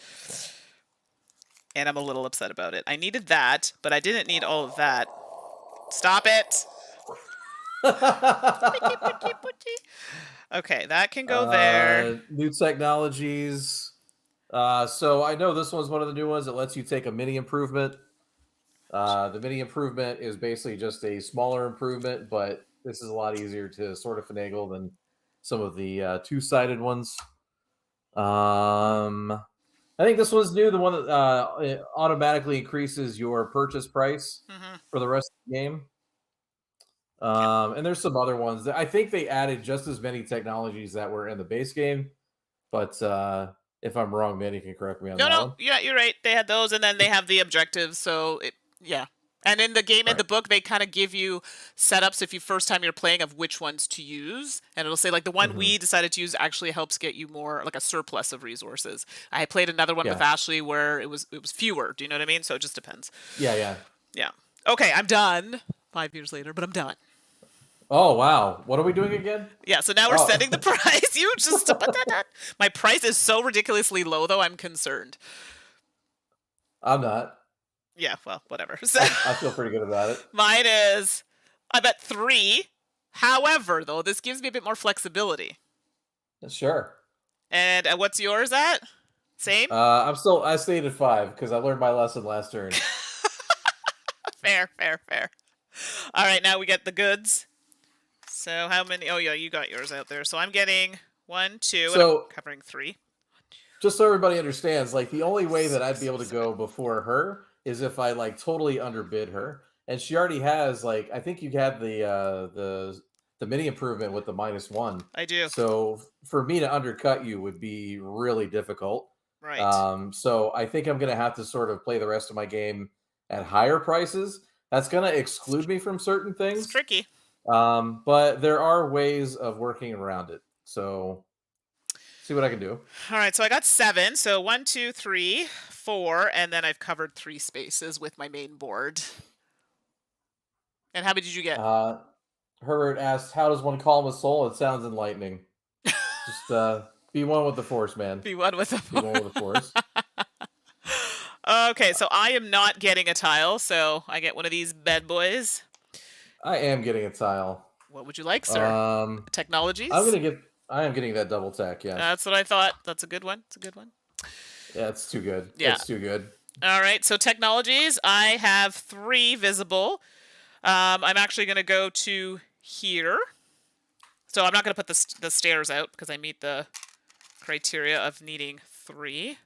And I'm a little upset about it. I needed that, but I didn't need all of that. Stop it! Okay, that can go there. New technologies. So I know this one's one of the new ones that lets you take a mini improvement. The mini improvement is basically just a smaller improvement, but this is a lot easier to sort of finagle than some of the two-sided ones. I think this one's new. The one that it automatically increases your purchase price Hmm. for the rest of the game. Okay. And there's some other ones. I think they added just as many technologies that were in the base game, but if I'm wrong, Manny can correct me on No, that no, one. yeah, you're right. They had those, and then they have the objectives. So yeah. And in the game, in Right. the book, they kind of give you setups if you first time you're playing of which ones to use, and it'll say like the one Hmm. we decided to use actually helps get you more like a surplus of resources. I played another one with Yeah. Ashley where it was fewer. Do you know what I mean? So it just depends. Yeah. Yeah. Yeah. Okay, I'm done. 5 years later, but I'm done. Oh wow. What are we doing again? Yeah. So now we're Oh, setting the price. You just my price is so ridiculously low, though. I'm concerned. I'm not. Yeah. Well, whatever. So. I feel pretty good about it. Mine is, I'm at 3. However, though, this gives me a bit more flexibility. Sure. And what's yours at? Same? I stayed at 5 because I learned my lesson last turn. Fair, fair, fair. All right, now we get the goods. So how many? Oh, yeah, you got yours out there. So I'm getting 1, 2, and I'm So covering 3. just so everybody understands, like the only way that I'd be 6, able to 7. go before her is if I like totally underbid her, and she already has like I think you had the mini improvement with the -1. I do. So for me to undercut you would be really difficult. Right. So I think I'm gonna have to sort of play the rest of my game at higher prices. That's gonna exclude me from certain It's things, tricky. but there are ways of working around it. So see what I can do. All right, so I got 7. So 1, 2, 3, 4, and then I've covered 3 spaces with my main board. And how many did you get? Uh, Herbert asks, "How does one calm a soul?" It sounds enlightening. Just be one with the force, man. Be one with Be one the with the force. Okay, so I am not getting a tile, so I get one of these bad boys. I am getting a tile. What would you like, sir? Um, I'm Technologies? gonna get. I am getting that double tech. Yes. That's what I thought. That's a good one. It's a good one. Yeah, it's too good. Yeah. It's too good. All right, so technologies. I have 3 visible. I'm actually going to go to here. So I'm not going to put the stairs out because I meet the criteria of needing 3.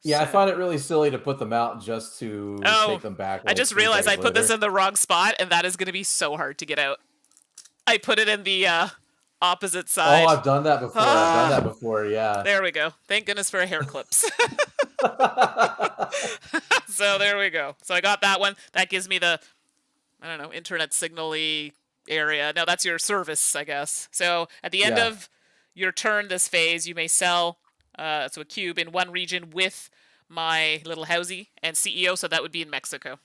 Yeah, I So, find it really silly to put them out just to oh, take them back I like just 3 realized days I put this later. in the wrong spot, and that is going to be so hard to get out. I put it in the opposite Oh, side. I've done that before. I've done that before. Yeah. There we go. Thank goodness for hair clips. So there we go. So I got that one. That gives me the, I don't know, internet signal-y area. No, that's your service, I guess. So at the end Yeah. of your turn this phase, you may sell so a cube in one region with my little housey and CEO, so that would be in Mexico.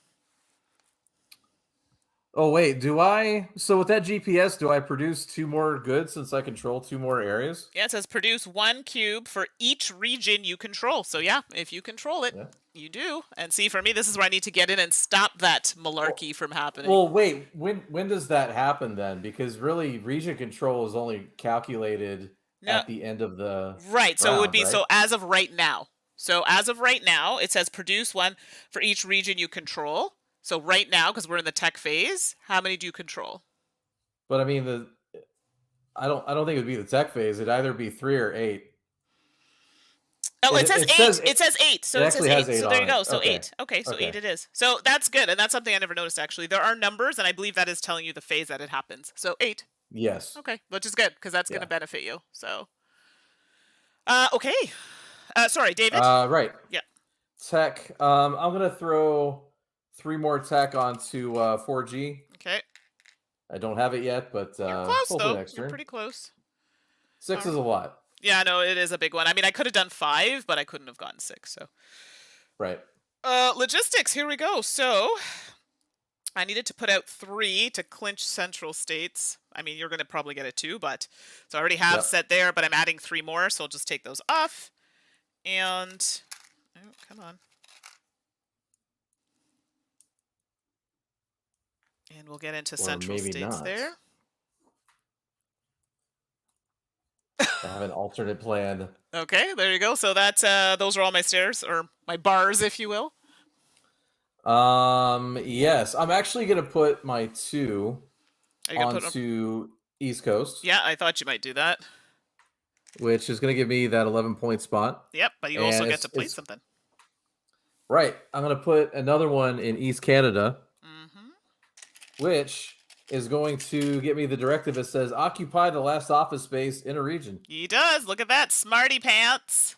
Oh wait, do I? So with that GPS, do I produce 2 more goods since I control 2 more areas? Yeah, it says produce 1 cube for each region you control. So yeah, if you control it, Yeah. you do. And see, for me, this is where I need to get in and stop that Well, malarkey from happening. well, wait. When does that happen then? Because really, region control is only calculated No, at the end of the right. So it would round, be right? so as of right now. So as of right now, it says produce 1 for each region you control. So right now, because we're in the tech phase, how many do you control? But I mean, I don't think it would be the tech phase. It'd either be 3 or 8. Oh, it says It says 8. It it, says 8. So it it says actually has 8. 8 So there on you it. go. So Okay. 8. Okay, so 8 Okay. it is. So that's good. And that's something I never noticed, actually. There are numbers, and I believe that is telling you the phase that it happens. So 8. Yes. Okay, which is good, because that's going to Yeah. benefit you. So, okay. Sorry, David? Right. Yeah. Tech. I'm gonna throw 3 more tech onto 4G. Okay. I don't have it yet, but You're close, hopefully though. next You're turn. pretty close. 6 is a lot. Yeah, no, it is a big one. I mean, I could have done 5, but I couldn't have gotten 6. So, Right. logistics. Here we go. So, I needed to put out 3 to clinch central states. I mean, you're going to probably get it too, but so I already have Yep. set there, but I'm adding 3 more, so I'll just take those off. And oh, come on. And we'll get into Or central maybe states not. there. I have an alternate plan. Okay, there you go. So that's those are all my stairs or my bars, if you will. Yes, I'm actually gonna put my 2 Are you gonna put them? onto East Coast, Yeah, I thought you might do that. which is gonna give me that 11-point spot. Yep, but you also And get to plate it's something. right. I'm gonna put another one in East Canada, Hmm. which is going to get me the directive that says occupy the last office space in a region. He does. Look at that, smarty pants.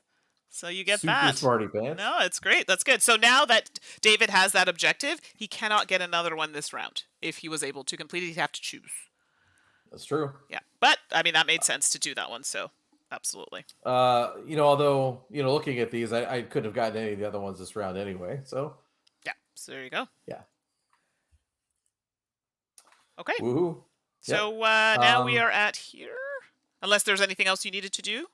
So you get Super that. smarty pants. No, it's great. That's good. So now that David has that objective, he cannot get another one this round. If he was able to complete it, he'd have to choose. That's true. Yeah, but I mean that made sense to do that one. So absolutely. Although, looking at these, I couldn't have gotten any of the other ones this round anyway. So Yeah. So there you go. yeah. Okay. Woohoo. Yep. So now we are at here. Unless there's anything else you needed to do.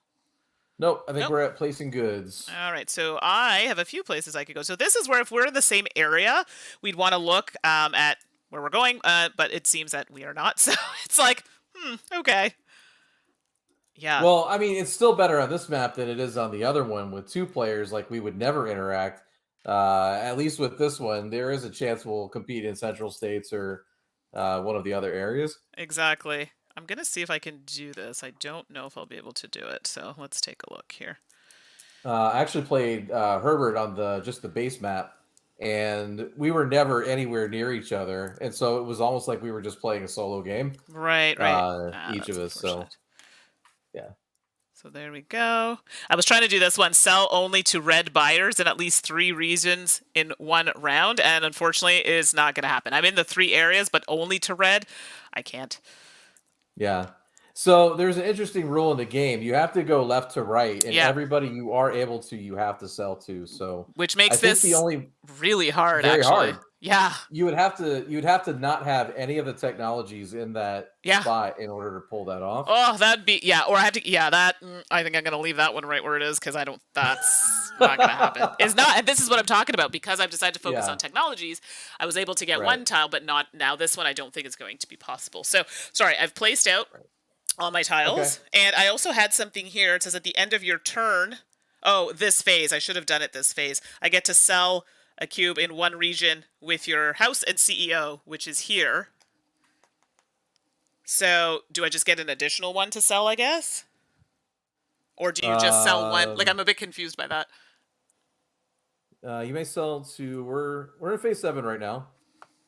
Nope. I think Nope. we're at placing goods. All right, so I have a few places I could go. So this is where, if we're in the same area, we'd want to look at where we're going, but it seems that we are not. So it's like, okay. Yeah, Well, I mean, it's still better on this map than it is on the other one with 2 players. Like we would never interact. At least with this one, there is a chance we'll compete in Central States or one of the other areas. exactly. I'm going to see if I can do this. I don't know if I'll be able to do it. So let's take a look here. I actually played Herbert on just the base map, and we were never anywhere near each other, and so it was almost like we were just playing a solo game, Right, right. Ah, each of that's us. So unfortunate. yeah. So there we go. I was trying to do this one, sell only to red buyers in at least 3 regions in one round, and unfortunately it is not going to happen. I'm in the 3 areas, but only to red. I can't. Yeah. So there's an interesting rule in the game. You have to go left to right, and Yeah, everybody you are able to, you have to sell to. So which I makes think the this only really hard, very actually. hard. Yeah, You'd have to not have any of the technologies in that yeah. spot in order to pull that off. Oh, that'd be, yeah, or I have to, yeah, that, I think I'm going to leave that one right where it is because that's not going to happen. It's not, and this is what I'm talking about, because I've decided to focus on Yeah. technologies. I was able to get Right. one tile, but not now. This one I don't think is going to be possible. So, sorry, I've placed out all my Okay. tiles, and I also had something here. It says at the end of your turn, oh, this phase, I should have done it this phase. I get to sell a cube in one region with your house and CEO, which is here. So, do I just get an additional one to sell, I guess? Or do you just sell one? Like, I'm a bit confused by that. You may sell to we're in phase 7 right now.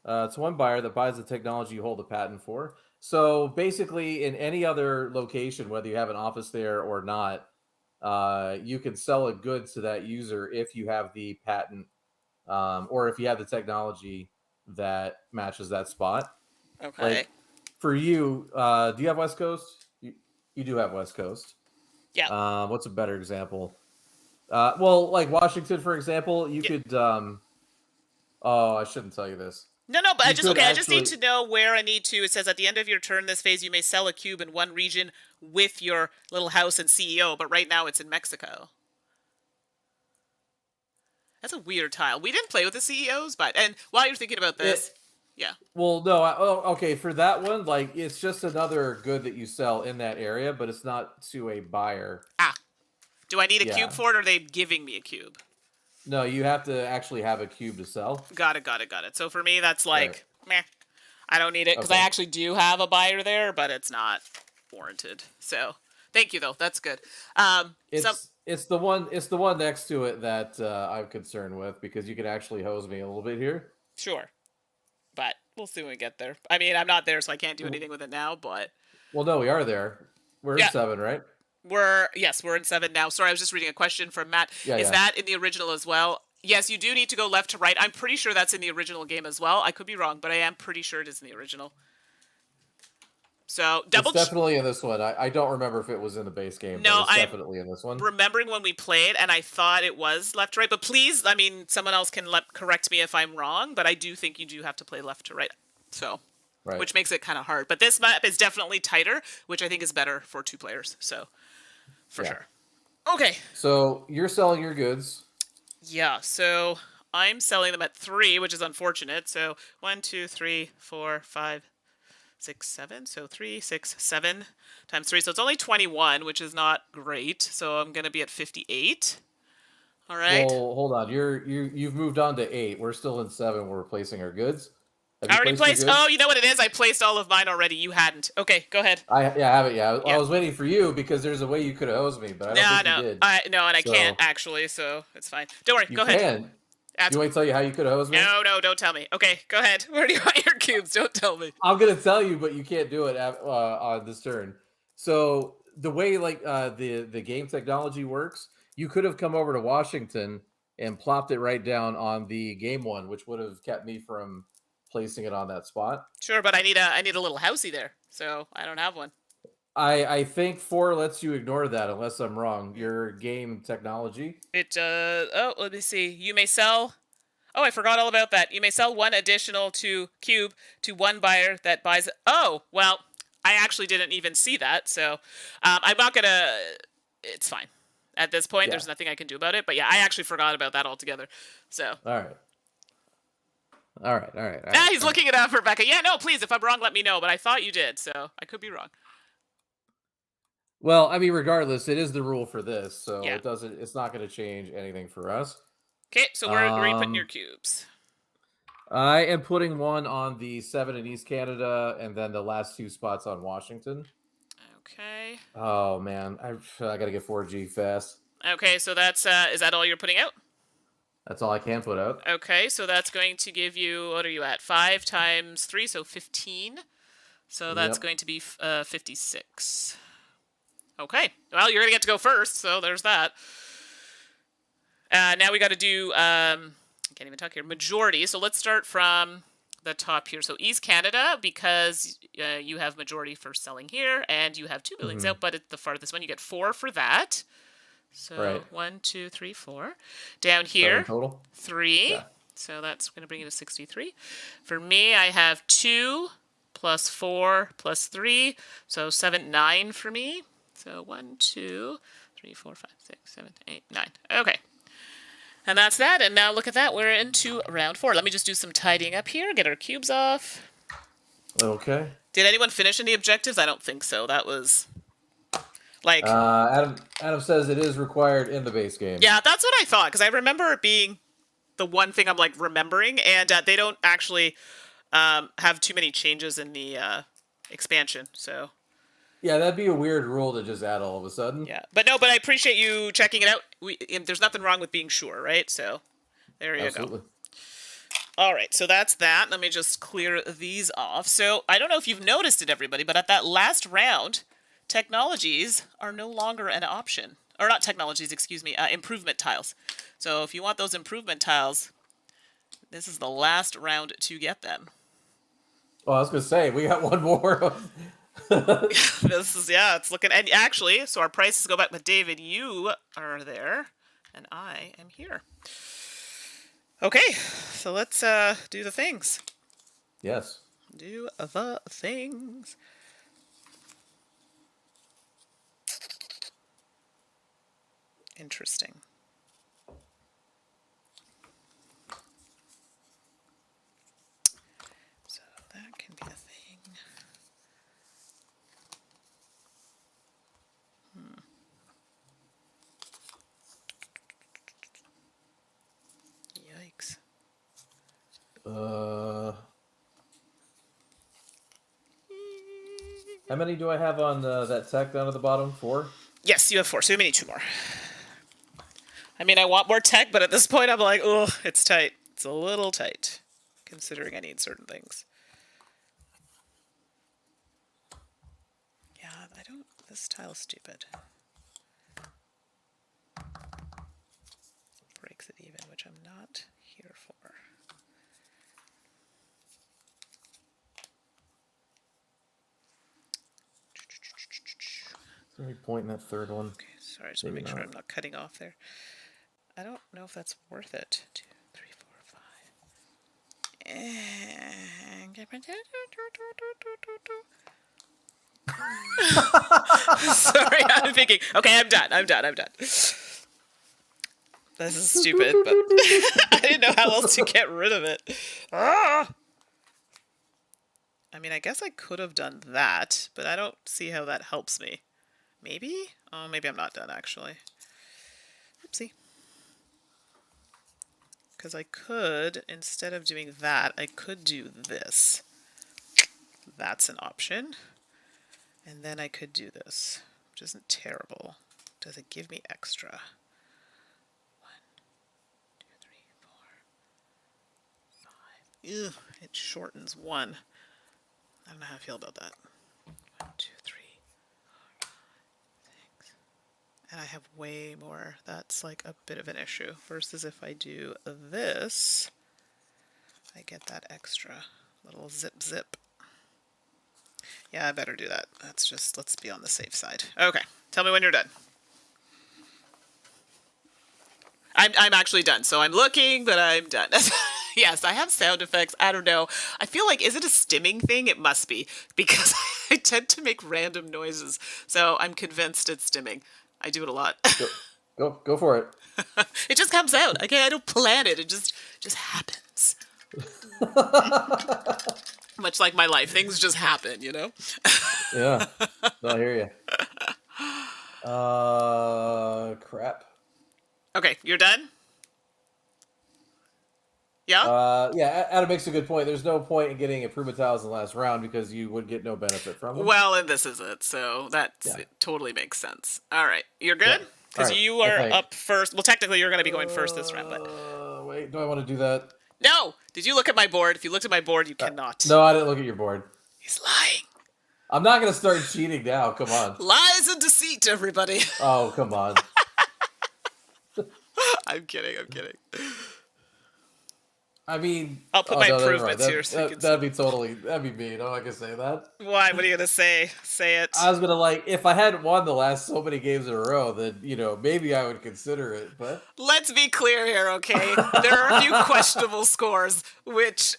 It's one buyer that buys the technology you hold the patent for. So basically, in any other location, whether you have an office there or not, you can sell a good to that user if you have the patent, or if you have the technology that matches that spot. Okay. Like for you, do you have West Coast? You do have West Coast. Yeah. What's a better example? Well, like Washington, for example, you could. Oh, I shouldn't tell you this. No, but You I just could I just need actually. to know where I need to. It says at the end of your turn this phase, you may sell a cube in one region with your little house and CEO, but right now it's in Mexico. That's a weird tile. We didn't play with the CEOs, but and while you're thinking about this, yeah. Well, no. Okay, for that one, like it's just another good that you sell in that area, but it's not to a buyer. Ah, do I need a Yeah. cube for it, or are they giving me a cube? No, you have to actually have a cube to sell. Got it. So for me, that's like, Right. meh. I don't need it because I Okay. actually do have a buyer there, but it's not warranted. So thank you though. That's good. It's the one next to it that I'm concerned with because you can actually hose me a little bit here. Sure, but we'll see when we get there. I mean, I'm not there, so I can't do anything with it now. But Well, no, we are there. We're in yeah, 7, right? we're in 7 now. Sorry, I was just reading a question from Matt. Yeah, Is yeah. that in the original as well? Yes, you do need to go left to right. I'm pretty sure that's in the original game as well. I could be wrong, but I am pretty sure it is in the original. So It's definitely in this one. I don't remember if it was in the base game, No, but it's I'm definitely in this one. remembering when we played, and I thought it was left to right. But please, I mean, someone else can correct me if I'm wrong. But I do think you do have to play left to right. So, Right. which makes it kind of hard. But this map is definitely tighter, which I think is better for 2 players. So, for Yeah. sure. Okay. So you're selling your goods. Yeah. So I'm selling them at 3, which is unfortunate. So 1, 2, 3, 4, 5, 6, 7. So 3, 6, 7 times 3. So it's only 21, which is not great. So I'm going to be at 58. All right. Well, hold on. You've moved on to 8. We're still in 7. We're replacing our goods. Have I you already placed your placed. Oh, goods? you know what it is? I placed all of mine already. You hadn't. Okay, go ahead. I have it. Yeah, I Yeah. was waiting for you because there's a way you could have hosed me, but I don't No, think you no. did. No, and I can't So actually, so it's fine. Don't worry. you Go ahead. can. That's You want me to tell you how you could have hosed me? No, no, don't tell me. Okay, go ahead. Where do you want your cubes? Don't tell me. I'm gonna tell you, but you can't do it on this turn. So the way like the game technology works, you could have come over to Washington and plopped it right down on the game one, which would have kept me from placing it on that spot. Sure, but I need a little housey there, so I don't have one. I think 4 lets you ignore that unless I'm wrong. Your game technology. It oh, let me see. You may sell. Oh, I forgot all about that. You may sell one additional to cube to one buyer that buys it. Oh, well, I actually didn't even see that, so I'm not gonna. It's fine. At this point, Yeah. there's nothing I can do about it. But yeah, I actually forgot about that altogether. So. All right. All right. All right. All Ah, right. he's looking it up, Rebecca. Yeah, no, please. If I'm wrong, let me know. But I thought you did, so I could be wrong. Well, I mean, regardless, it is the rule for this, so Yeah. it doesn't. It's not going to change anything for us. Okay, so where are you putting your Um, cubes? I am putting one on the 7 in East Canada, and then the last 2 spots on Washington. Okay. Oh man, I got to get 4G fast. Okay, so that's is that all you're putting out? That's all I can put out. Okay, so that's going to give you, what are you at? 5 times 3, so 15. So that's Yep. going to be 56. Okay, well, you're going to get to go first, so there's that. Now we got to do, I can't even talk here, majority. So let's start from the top here. So East Canada, because you have majority for selling here, and you have 2 buildings out, but it's the farthest one. You get 4 for that. So Right. 1, 2, 3, 4. Down 7 here, total. 3. Yeah. So that's going to bring you to 63. For me, I have 2 plus 4 plus 3. So 7, 9 for me. So 1, 2, 3, 4, 5, 6, 7, 8, 9. Okay. And that's that. And now look at that. We're into round 4. Let me just do some tidying up here. Get our cubes off. Okay. Did anyone finish any objectives? I don't think so. That was like... Adam says it is required in the base game. Yeah, that's what I thought. Because I remember it being the one thing I'm like remembering. And they don't actually have too many changes in the expansion. So... Yeah, that'd be a weird rule to just add all of a sudden. Yeah, but I appreciate you checking it out. There's nothing wrong with being sure, right? So there you Absolutely. go. All right, so that's that. Let me just clear these off. So I don't know if you've noticed it, everybody, but at that last round, technologies are no longer an option. Or not technologies, excuse me, improvement tiles. So if you want those improvement tiles, this is the last round to get them. Well, I was gonna say we got one more. This is, yeah, it's looking, and actually, so our prices go back, but David, you are there, and I am here. Okay, so let's do the things. Yes. Do the things. Interesting. So that can be a thing. Yikes. How many do I have on that tech down at the bottom? 4? Yes, you have 4, so we need 2 more. I mean, I want more tech, but at this point I'm like, oh, it's tight. It's a little tight, considering I need certain things. Yeah, I don't, this tile's stupid. Breaks it even, which I'm not here for. Is there any point in that third one? Okay, sorry, just want to Maybe make sure not. I'm not cutting off there. I don't know if that's worth it. 2, 3, 4, 5. Sorry, I'm thinking. Okay, I'm done. This is stupid, but I didn't know how else to get rid of it. Ah! I mean, I guess I could have done that, but I don't see how that helps me. Maybe? Oh, maybe I'm not done, actually. Oopsie. Because I could, instead of doing that, I could do this. That's an option. And then I could do this, which isn't terrible. Does it give me extra? 1, 2, 3, 4, 5. Ew, it shortens 1. I don't know how I feel about that. 1, 2, 3, 4, 5, 6. And I have way more. That's like a bit of an issue. Versus if I do this, I get that extra little zip zip. Yeah, I better do that. That's just, let's be on the safe side. Okay, tell me when you're done. I'm actually done. So I'm looking, but I'm done. Yes, I have sound effects. I don't know. I feel like, is it a stimming thing? It must be, because I tend to make random noises. So I'm convinced it's stimming. I do it a lot. Go for it. It just comes out. Okay, I don't plan it. It just happens. Much like my life, things just happen, you know? Yeah. No, I hear you. Crap. Okay, you're done? Yeah? Yeah, Adam makes a good point. There's no point in getting a Primatalis in the last round because you would get no benefit from them. Well, and this is it, so it totally makes sense. All right, you're good? Because you are up first. Well, technically, you're going to be going first this round, but... Wait, do I want to do that? No! Did you look at my board? If you looked at my board, you cannot. No, I didn't look at your board. He's lying. I'm not going to start cheating now. Come on. Lies and deceit, everybody. Oh, come on. I'm kidding. I mean, I'll put my improvements here so you can that'd be mean. I'm not gonna say that. Why? What are you gonna say? Say it. I was gonna if I hadn't won the last so many games in a row, then maybe I would consider it. But let's be clear here, okay? There are a few questionable scores, which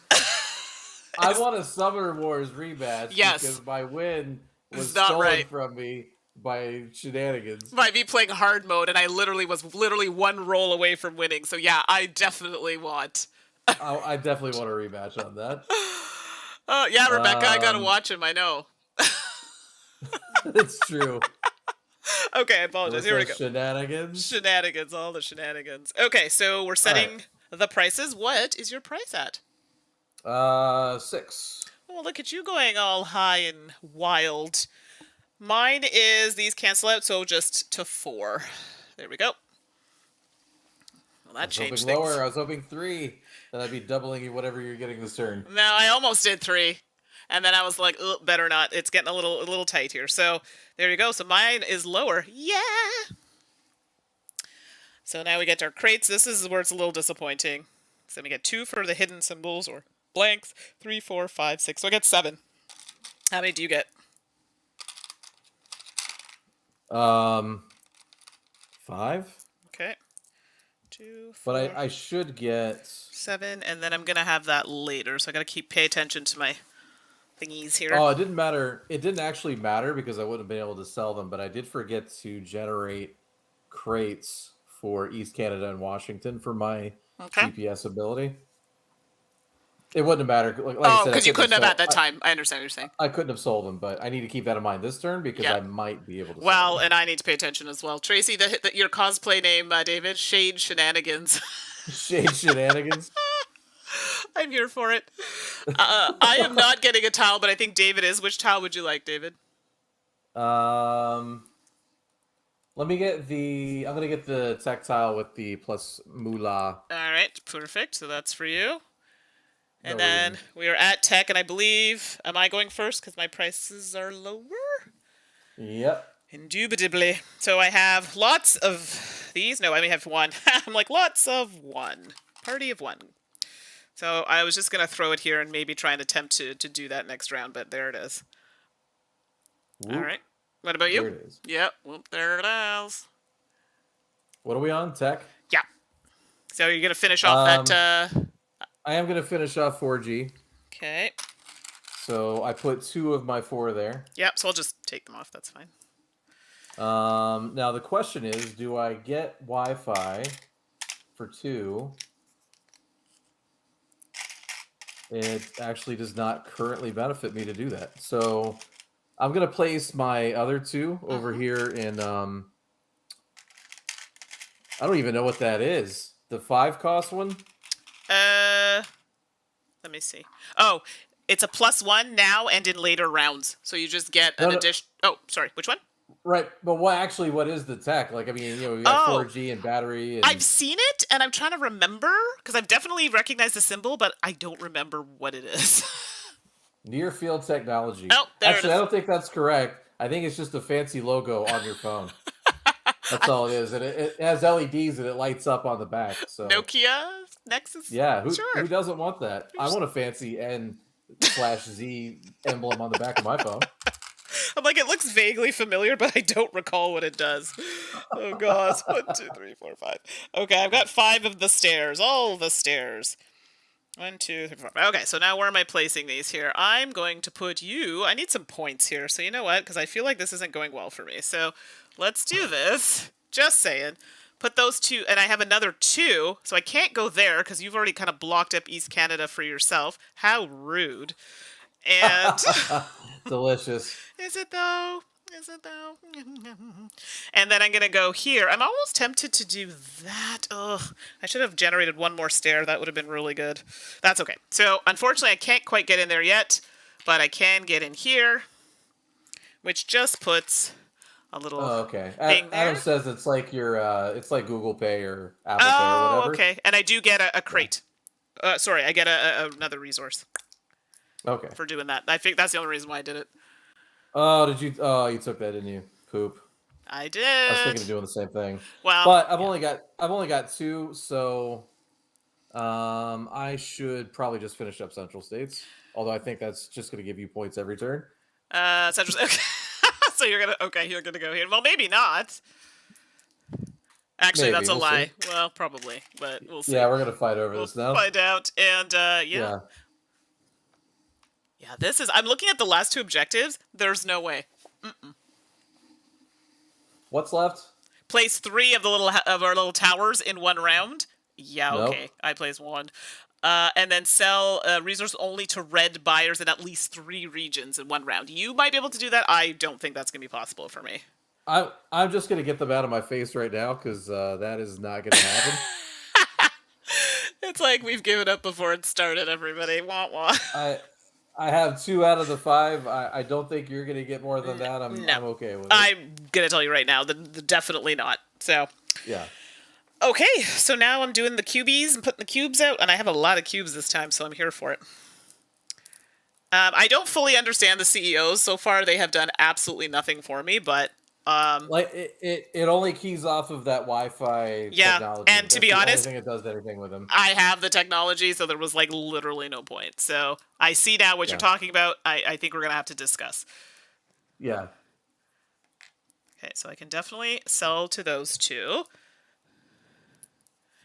I want a Summer Wars rematch. Yes, because my win was stolen from me by shenanigans. By me playing hard mode, and I was one roll away from winning. So yeah, I definitely want. I definitely want a rematch on that. Oh yeah, Rebecca, I gotta watch him. I know. It's true. Okay, I apologize. Here we go. Shenanigans, all the shenanigans. Okay, so we're setting the prices. What is your price at? 6. Oh, look at you going all high and wild. Mine is, these cancel out, so just to 4. There we go. Well, that changed things. Lower. I was hoping 3. Then I'd be doubling whatever you're getting this turn. No, I almost did 3. And then I was like, better not. It's getting a little tight here. So there you go. So mine is lower. Yeah. So now we get our crates. This is where it's a little disappointing. So we get 2 for the hidden symbols or blanks. 3, 4, 5, 6. So I get 7. How many do you get? 5. Okay. 2, 4, but I should get 7, and then I'm gonna have that later, so I gotta pay attention to my thingies here. Oh, it didn't matter. It didn't actually matter because I wouldn't have been able to sell them, but I did forget to generate crates for East Canada and Washington for my GPS ability. It wouldn't have mattered. Like I said, because you couldn't have at that time. I understand what you're saying. I couldn't have sold them, but I need to keep that in mind this turn because I might be able to. Well, and I need to pay attention as well. Tracy, your cosplay name, David, Shade Shenanigans. Shade Shenanigans. I'm here for it. I am not getting a tile, but I think David is. Which tile would you like, David? Let me get I'm gonna get the tech tile with the plus moolah. All right, perfect. So that's for you. And then we are at tech, and I believe, am I going first because my prices are lower? Yep. Indubitably. So I have lots of these. No, I only have 1. I'm like, lots of 1. Party of 1. So I was just going to throw it here and maybe try and attempt to do that next round, but there it is. Whoop. All right. What about you? There it is. Yep. Whoop, there it is. What are we on? Tech? Yeah. So you're going to finish off that... I am going to finish off 4G. Okay. So I put 2 of my 4 there. Yep, so I'll just take them off. That's fine. Now the question is, do I get Wi-Fi for 2? It actually does not currently benefit me to do that. So I'm gonna place my other two over Hmm. here in I don't even know what that is. The 5 cost one? Uh, Let me see. Oh, it's a +1 now and in later rounds. So you just get No, an no, addition. Oh, sorry. Which one? right. But what is the tech? Like, I mean, we got Oh, 4G and battery I've and seen it and I'm trying to remember because I've definitely recognized the symbol, but I don't remember what it is. near field technology. Oh, there it Actually, I is. don't think that's correct. I think it's just a fancy logo on your phone. That's all it is. And it has LEDs and it lights up on the back. So Nokia Nexus. yeah, who Sure. doesn't want that? I want a fancy N/Z emblem on the back of my phone. I'm like, it looks vaguely familiar, but I don't recall what it does. Oh gosh. 1, 2, 3, 4, 5. Okay, I've got 5 of the stairs. All the stairs. 1, 2, 3, 4. Okay, so now where am I placing these here? I'm going to put you. I need some points here. So you know what? Because I feel like this isn't going well for me. So let's do this. Just saying. Put those two, and I have another 2, so I can't go there because you've already kind of blocked up East Canada for yourself. How rude. And Delicious. is it though? Is it though? And then I'm gonna go here. I'm almost tempted to do that. Ugh. I should have generated one more stair. That would have been really good. That's okay. So unfortunately I can't quite get in there yet, but I can get in here, which just puts a little Oh, okay. thing Adam there. says it's like it's like Google Pay or Apple Pay or Oh, whatever. okay. And I do get a Yeah. crate. Sorry, I get another resource Okay. for doing that. I think that's the only reason why I did it. Oh, did you? Oh, you took that, didn't you? Poop. I I was thinking did. of doing the same thing, Well, but yeah. I've only got 2, so I should probably just finish up Central States. Although I think that's just going to give you points every turn. Central. Okay. So you're gonna go here. Well, maybe not. Actually, Maybe that's a we'll see. lie. Well, probably, but we'll see. Yeah, we're gonna fight over We'll this now. find out. And yeah, Yeah. yeah. This is. I'm looking at the last 2 objectives. There's no way. What's left? Place 3 of the of our little towers in 1 round. Yeah, Nope. okay. I place 1. And then sell resource only to red buyers in at least 3 regions in 1 round. You might be able to do that. I don't think that's gonna be possible for me. I'm just gonna get them out of my face right now because that is not gonna happen. It's like we've given up before it started. Everybody, wah wah. I I have 2 out of the 5. I don't think you're gonna get more than that. No, I'm okay with it. I'm gonna tell you right now, definitely not. So, Yeah. okay, so now I'm doing the cubies and putting the cubes out, and I have a lot of cubes this time, so I'm here for it. I don't fully understand the CEOs so far; they have done absolutely nothing for me. But Like it only keys off of that Wi-Fi yeah, technology. and to That's be the only honest, thing it does anything with them. I have the technology, so there was like literally no point. So I see now what you're Yeah. talking about. I think we're gonna have to discuss. Yeah. Okay, so I can definitely sell to those 2.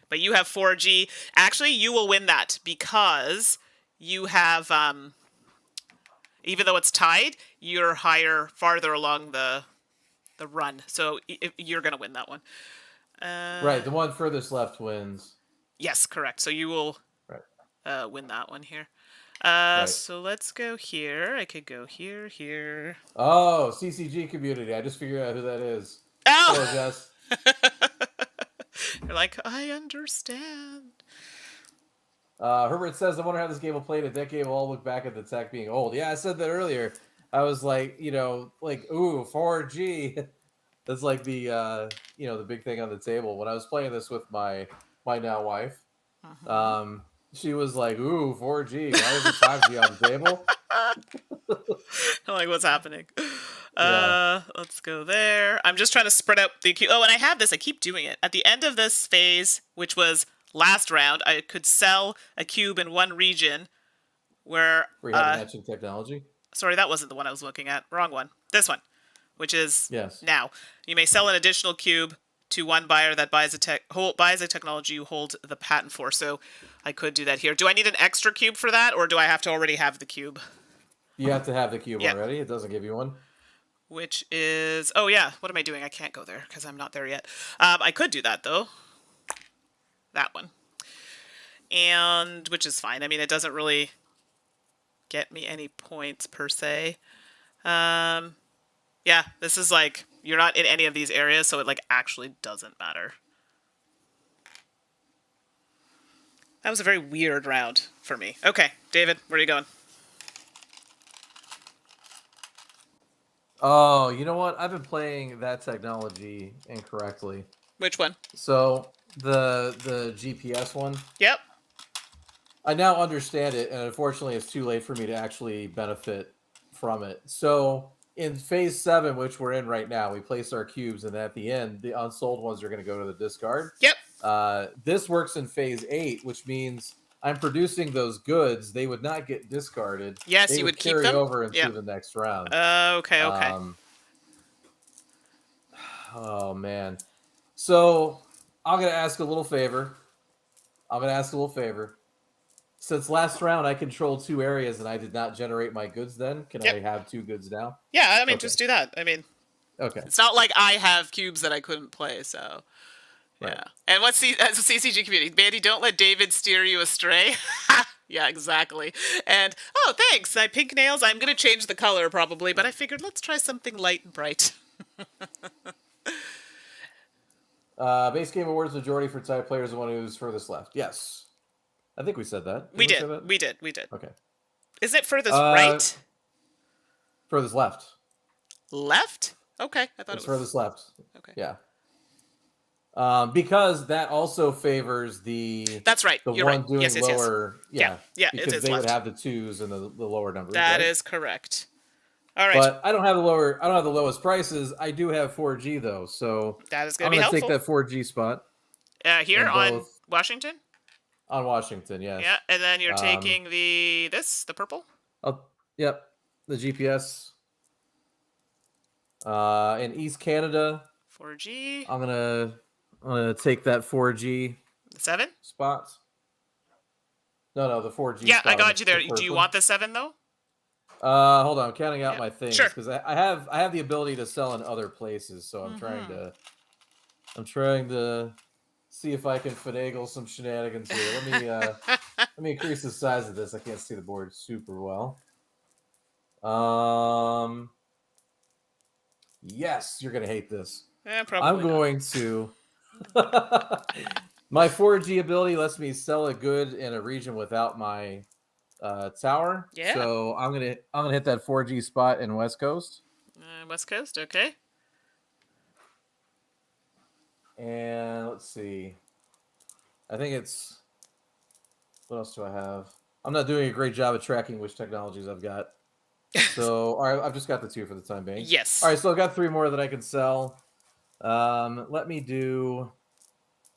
But you have 4G. Actually, you will win that because you have, even though it's tied, you're farther along the run. So you're going to win that one. Right. The one furthest left wins. Yes, correct. So you will Right. win that one here. Right. So let's go here. I could go here, here. Oh, CCG community. I just figured out who that is. Hello, Oh! Jess. You're like, I understand. Herbert says, I wonder how this game will play in a decade. We'll all look back at the tech being old. Yeah, I said that earlier. I was like, ooh, 4G. That's like the big thing on the table. When I was playing this with my now wife, she was like, ooh, 4G. Why isn't 5G on the table? I'm like, what's happening? Yeah. Let's go there. I'm just trying to spread out the cube. Oh, and I have this. I keep doing it. At the end of this phase, which was last round, I could sell a cube in 1 region where... We have matching technology. sorry, that wasn't the one I was looking at. Wrong one. This one, which is Yes. now. You may sell an additional cube to 1 buyer that buys a technology you hold the patent for. So I could do that here. Do I need an extra cube for that, or do I have to already have the cube? You have to have the cube Yeah. already. It doesn't give you one. Which is... oh, yeah. What am I doing? I can't go there because I'm not there yet. I could do that, though. That one. And... which is fine. I mean, it doesn't really get me any points per se. Yeah, this is like, you're not in any of these areas, so it like actually doesn't matter. That was a very weird round for me. Okay, David, where are you going? Oh, you know what? I've been playing that technology incorrectly. Which one? So the GPS one, Yep. I now understand it, and unfortunately, it's too late for me to actually benefit from it. So in phase 7, which we're in right now, we place our cubes, and at the end, the unsold ones are going to go to the discard. Yep. This works in phase 8, which means I'm producing those goods. They would not get discarded. Yes, They you would keep carry them? over into Yeah. the next round. Okay. Oh man. So I'm gonna ask a little favor. Since last round I controlled 2 areas and I did not generate my goods then, can I have 2 goods now? Yeah, I mean, Okay. just do that. I mean, Okay. it's not like I have cubes that I couldn't play, so. Right. Yeah. And what's the CCG community? Mandy, don't let David steer you astray. Yeah, exactly. And, oh, thanks. I pink nails. I'm going to change the color probably, but I figured let's try something light and bright. Base game awards majority for tie players, the one who's furthest left. Yes. I think we said that. We say did. that? We did. We did. Okay. Is it furthest right? Furthest left. Left? Okay. I thought It's it was furthest left. Okay. Yeah. Because that also favors the. That's right. The You're one right. doing Yes. lower. Yeah. Yeah. Because it is they left. would have the 2s and the lower numbers. That right? is correct. All right. But I don't have the lowest prices. I do have 4G though, so that is going I'm to be going to helpful. take that 4G spot. Here on Washington? On Washington, yes. Yeah, and then you're taking the purple? Yep, the GPS. In East Canada, 4G. I'm gonna take that 4G 7 spots. No, the 4G. Yeah, spot I got you there. the Do you want the 7 though? Hold on, I'm counting out my things Sure. because I have the ability to sell in other places, so I'm trying to see if I can finagle some shenanigans here. Let me increase the size of this. I can't see the board super well. Yes, you're gonna hate this. Probably. I'm going to. My 4G ability lets me sell a good in a region without my tower. Yeah. So I'm gonna hit that 4G spot in West Coast. West Coast, okay. And let's see. I think it's. What else do I have? I'm not doing a great job of tracking which technologies I've got. So, all right, I've just got the 2 for the time being. Yes. All right, so I've got 3 more that I can sell. Let me do.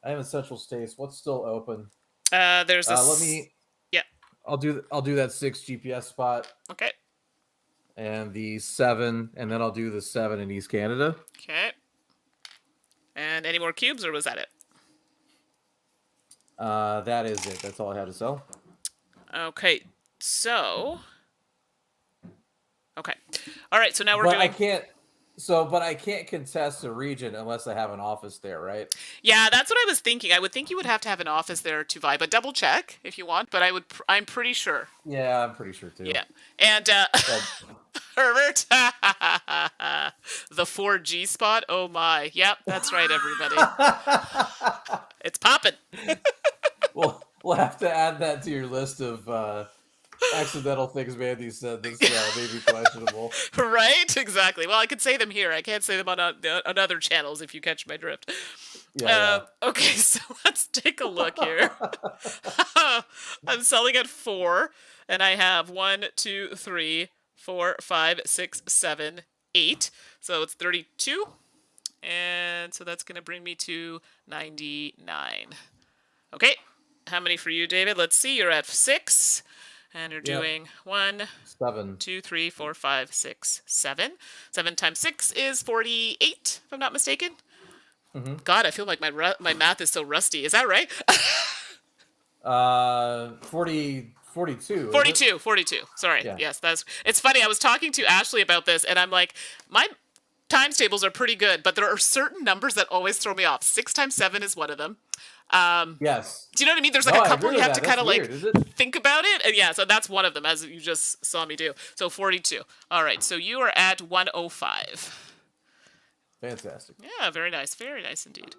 I have in Central States. What's still open? There's a. Let me. Yeah. I'll do that 6 GPS spot. Okay. And the 7, and then I'll do the 7 in East Canada. Okay. And any more cubes, or was that it? That is it. That's all I had to sell. Okay. So. Okay. All right. So now we're doing. But I can't contest a region unless I have an office there, right? Yeah, that's what I was thinking. I would think you would have to have an office there to vie, but double check if you want. But I'm pretty sure. Yeah, I'm pretty sure too. Yeah, and Herbert, the 4G spot. Oh my, yep, that's right, everybody. It's popping. We'll have to add that to your list of accidental things Mandy said this may be questionable. Right? Exactly. Well, I could say them here. I can't say them on other channels if you catch my drift. Yeah. Okay, so let's take a look here. I'm selling at 4, and I have 1, 2, 3, 4, 5, 6, 7, 8. So it's 32. And so that's going to bring me to 99. Okay. How many for you, David? Let's see. You're at 6. And you're doing 1, 7, 2, 3, 4, 5, 6, 7. 7 times 6 is 48, if I'm not mistaken. Mm-hmm. God, I feel like my math is so rusty. Is that right? 42. 42. Sorry. Yeah. Yes, it's funny. I was talking to Ashley about this, and I'm like, my times tables are pretty good, but there are certain numbers that always throw me off. 6 times 7 is one of them. Yes. Do you know what I mean? There's like No, a I couple agree you with have to that. kind That's of like weird, is it? think about it. And yeah, so that's one of them, as you just saw me do. So 42. All right, so you are at 105. Fantastic. Yeah, very nice indeed.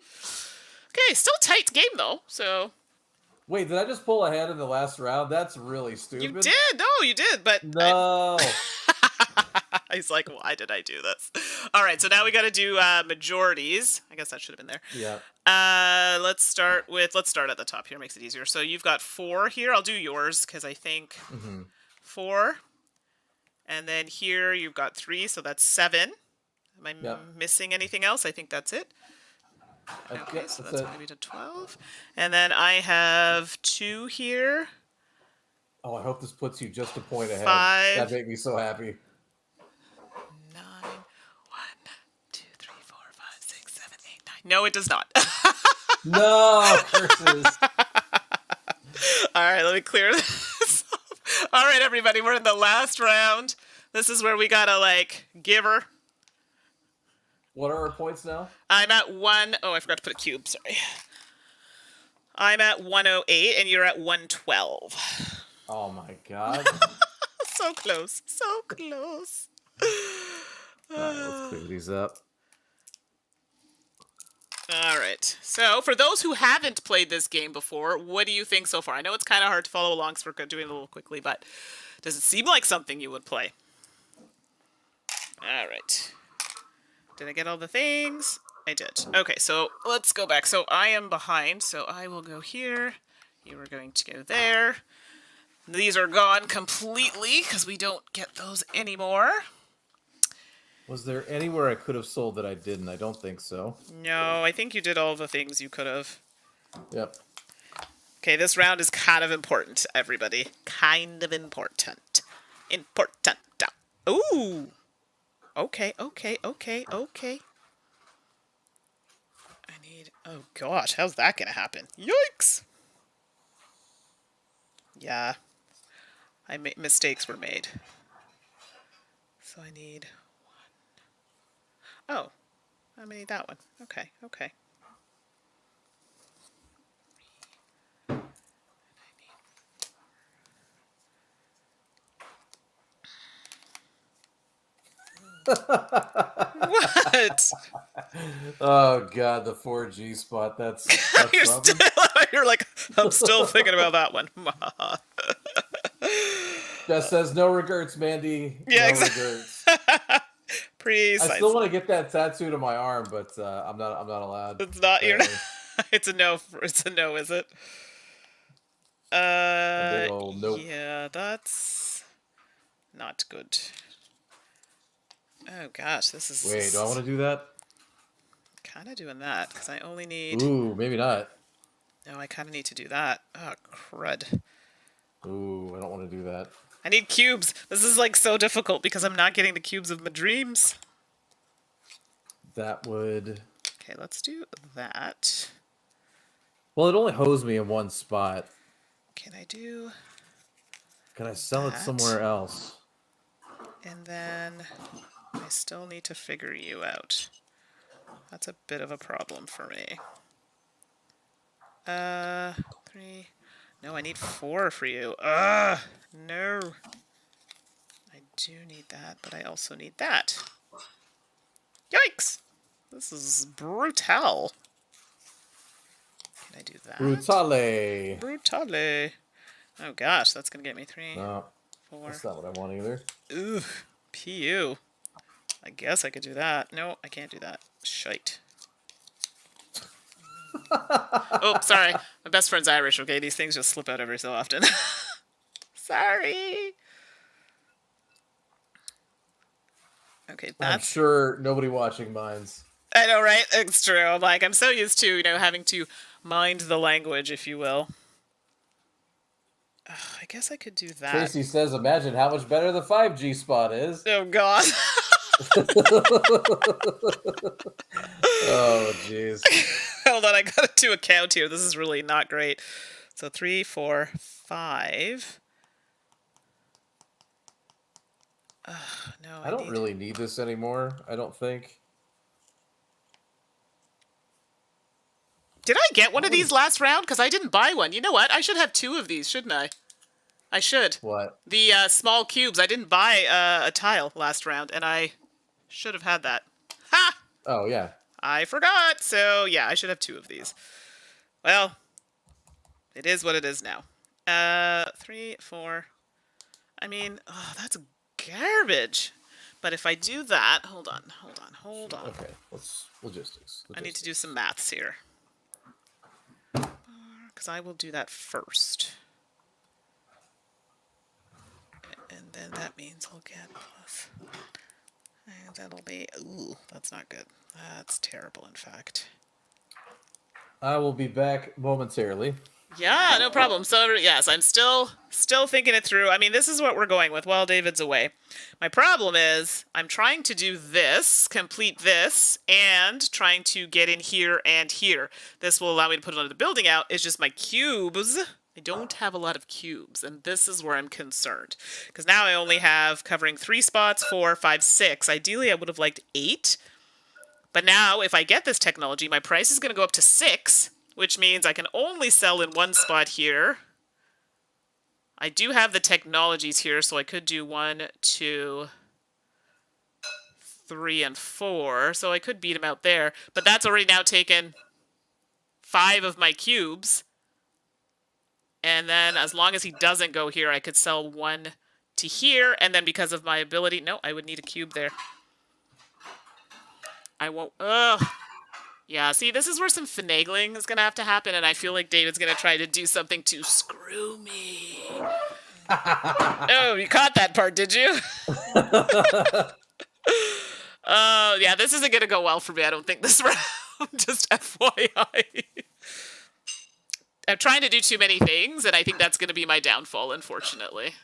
Okay, still tight game though. So Wait, did I just pull ahead in the last round? That's really you stupid. did, no, you did, but No. he's like, why did I do this? All right, so now we got to do majorities. I guess that should have been there. Yeah. Let's start at the top here. Makes it easier. So you've got 4 here. I'll do yours because I think 4, and then here you've got 3, so that's 7. Am I Yep. missing anything else? I think that's it. Okay, Yep, so that's that's it. going to be to 12, and then I have 2 here. Oh, I hope this puts you just a point ahead. 5. That'd make me so happy. 9. 1, 2, 3, 4, 5, 6, 7, 8, 9. No, it does not. No, curses. All right, let me clear this up. All right, everybody, we're in the last round. This is where we gotta like give her. What are our points now? I'm at 1. Oh, I forgot to put a cube. Sorry. I'm at 108, and you're at 112. Oh my god. So close, so close. All right, let's clear these up. All right. So, for those who haven't played this game before, what do you think so far? I know it's kind of hard to follow along, so we're doing it a little quickly, but does it seem like something you would play? All right. Did I get all the things? I did. Okay, so let's go back. So I am behind, so I will go here. You are going to go there. These are gone completely because we don't get those anymore. Was there anywhere I could have sold that I didn't? I don't think so. No, I think you did all the things you could have. Yep. Okay, this round is kind of important, everybody. Kind of important. Important. Ooh. Okay. I need... Oh, gosh. How's that going to happen? Yikes. Yeah. Mistakes were made. So I need 1. Oh. I need that one. Okay. What? Oh god, the 4G spot. That's You're something. you're like, I'm still thinking about that one. Just says no regrets, Mandy. Yeah, no exactly. regrets. Precisely. I still want to get that tattooed on my arm, but I'm not allowed. It's not. You're not. apparently. It's a no. It's a no. Is it? A big old nope. Yeah, that's not good. Oh gosh, this is. Wait, do I want to do that? Kind of doing that because I only need. Ooh, maybe not. No, I kind of need to do that. Oh crud. Ooh, I don't want to do that. I need cubes. This is like so difficult because I'm not getting the cubes of my dreams. That would. Okay, let's do that. Well, it only hosed me in one spot. Can I do? Can I sell it somewhere else? And then I still need to figure you out. That's a bit of a problem for me. 3. No, I need 4 for you. No. I do need that, but I also need that. Yikes! This is brutal. Can I do that? Brutale. Brutale. Oh gosh, that's gonna get me 3. No, 4. that's not what I want either. Ooh, PU. I guess I could do that. No, I can't do that. Shite. Oh, sorry. My best friend's Irish, okay? These things just slip out every so often. Sorry. Okay, I'm that's... sure nobody watching minds. I know, right? It's true. I'm so used to, having to mind the language, if you will. I guess I could do that. Tracy says, imagine how much better the 5G spot is. Oh, God. Oh, jeez. Hold on, I gotta do a count here. This is really not great. So 3, 4, 5. No, I don't really need this anymore, I don't think. Did I get one What of was these last round? Because I didn't buy one. You know what? I should have 2 of these, shouldn't I? I should. what? The small cubes. I didn't buy a tile last round, and I should have had that. Ha! Oh yeah. I forgot. So, yeah, I should have 2 of these. Well, it is what it is now. 3, 4. I mean, oh, that's garbage. But if I do that, hold on. Okay, let's logistics. I need to do some maths here. Because I will do that first. And then that means I'll get plus. And that'll be, ooh, that's not good. That's terrible, in fact. I will be back momentarily. Yeah, no problem. So, yes, I'm still thinking it through. I mean, this is what we're going with while David's away. My problem is I'm trying to do this, complete this, and trying to get in here and here. This will allow me to put another building out. It's just my cubes. I don't have a lot of cubes, and this is where I'm concerned. Because now I only have covering 3 spots, 4, 5, 6. Ideally, I would have liked 8. But now, if I get this technology, my price is going to go up to 6, which means I can only sell in 1 spot here. I do have the technologies here, so I could do 1, 2, 3, and 4. So I could beat him out there. But that's already now taken 5 of my cubes. And then as long as he doesn't go here, I could sell 1 to here. And then because of my ability... No, I would need a cube there. I won't... Ugh. Yeah, see, this is where some finagling is going to have to happen, and I feel like David's going to try to do something to screw me. Oh, you caught that part, did you? Yeah, this isn't going to go well for me, I don't think, this round. Just FYI. I'm trying to do too many things, and I think that's going to be my downfall, unfortunately.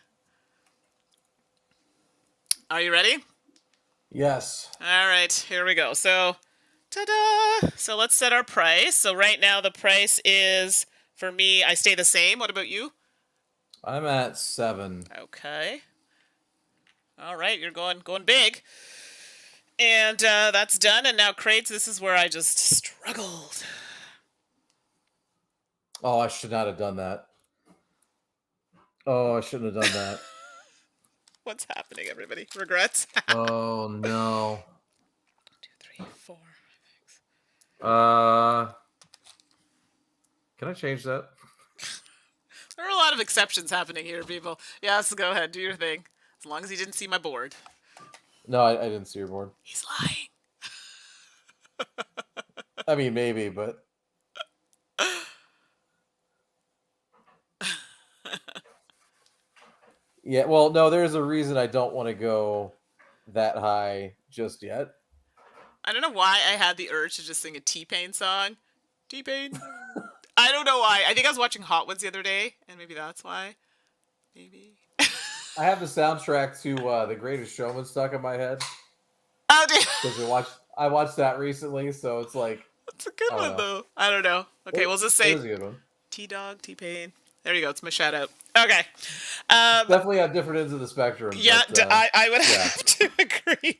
Are you ready? Yes. All right, here we go. So... ta-da! So let's set our price. So right now the price is, for me, I stay the same. What about you? I'm at 7. Okay. All right, you're going big. And that's done. And now crates, this is where I just struggled. Oh, I should not have done that. Oh, I shouldn't have done that. What's happening, everybody? Regrets? Oh, no. 2, 3, 4. Can I change that? There are a lot of exceptions happening here, people. Yes, go ahead, do your thing. As long as you didn't see my board. No, I didn't see your board. He's lying. I mean, maybe, but... Yeah, well, no, there's a reason I don't want to go that high just yet. I don't know why I had the urge to just sing a T-Pain song. T-Pain. I don't know why. I think I was watching Hot Ones the other day, and maybe that's why. Maybe. I have the soundtrack to The Greatest Showman stuck in my head. Oh, dude. Because I watched that recently, so it's like... That's a good one, though. I don't know. Okay, we'll just say it was a good one. T-Dog, T-Pain. There you go. It's my shout-out. Okay. Definitely at different ends of the spectrum. Yeah, but, I would have to agree.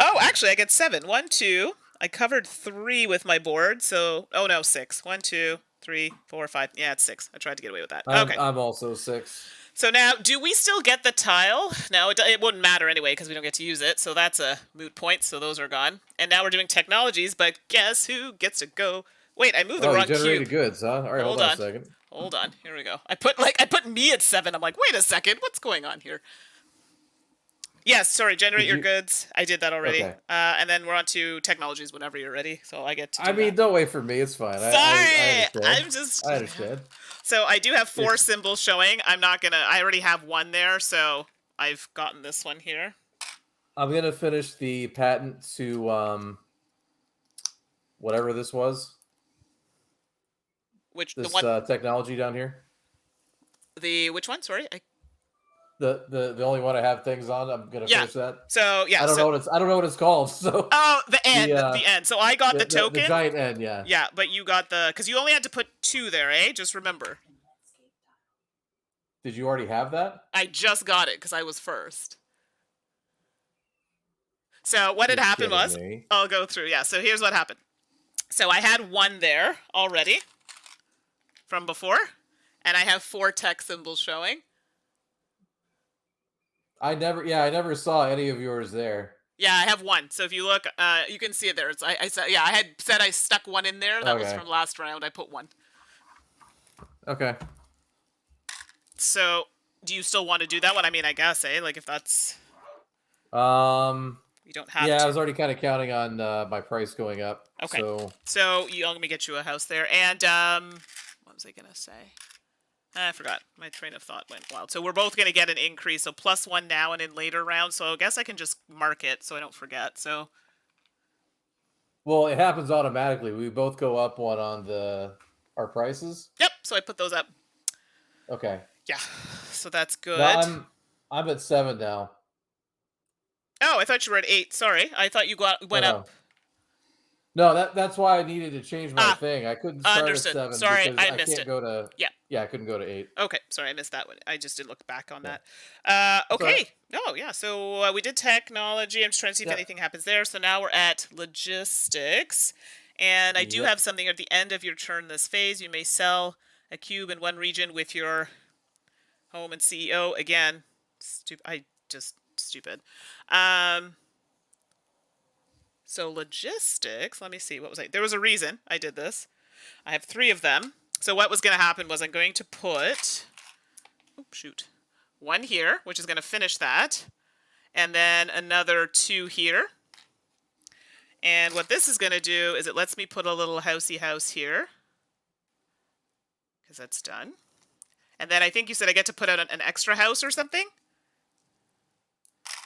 Oh, actually, I get 7. 1, 2. I covered 3 with my board, so... Oh, no, 6. 1, 2, 3, 4, 5. Yeah, it's 6. I tried to get away with that. Okay. I'm also 6. So now, do we still get the tile? No, it wouldn't matter anyway because we don't get to use it, so that's a moot point, so those are gone. And now we're doing technologies, but guess who gets to go... Wait, I moved the wrong generated cube. goods, huh? All right, hold on a second. Hold on. Here we go. I put me at 7. I'm like, wait a second, what's going on here? Yes, sorry. Generate your goods. I did that already. Okay. And then we're on to technologies whenever you're ready. So I get to. Do that. Don't wait for me. It's fine. Sorry, I understand. So I do have 4 symbols showing. I'm not gonna. I already have 1 there, so I've gotten this one here. I'm gonna finish the patent to whatever this was. The one technology down here? Which one? Sorry. The only one I have things on. I'm gonna finish that. So yeah. I don't know what it's called. So. Oh, the end. The end. So I got the token. The giant end. Yeah. Yeah, but you got because you only had to put 2 there, eh? Just remember. Did you already have that? I just got it because I was first. So what had happened was, I'll go through. Yeah. So here's what happened. So I had one there already from before, and I have 4 tech symbols showing. I never saw any of yours there. Yeah, I have one. So if you look, you can see it there. I said, yeah, I had said I stuck one in there. That was Okay. from last round. I put one. Okay. So do you still want to do that one? I mean, I guess, like if that's Um. you don't have Yeah, I to. was already kind of counting on my price going up. Okay. So So let me get you a house there. And what was I gonna say? I forgot. My train of thought went wild. So we're both going to get an increase. So +1 now and in later rounds. So I guess I can just mark it so I don't forget. So, well, it happens automatically. We both go up one on our prices. yep. So I put those up. Okay. Yeah. So that's No, good. I'm at 7 now. Oh, I thought you were at 8. Sorry. I thought you No, went up. no. No, that's why I needed to change my Ah, thing. I couldn't start at understood. 7 Sorry. because I I missed can't it. go to Yeah. yeah, I couldn't go to 8. Okay. Sorry. I missed that one. I just did look back on Yeah. that. That's all right. Okay. Oh, yeah. So we did technology. I'm just trying to see if Yep. anything happens there. So now we're at logistics. And I do Yep. have something at the end of your turn this phase. You may sell a cube in one region with your home and CEO. Again, stupid. So logistics, let me see, what was there was a reason I did this. I have 3 of them. So what was going to happen was I'm going to put, one here, which is going to finish that, and then another 2 here. And what this is going to do is it lets me put a little housey house here, because that's done. And then I think you said I get to put out an extra house or something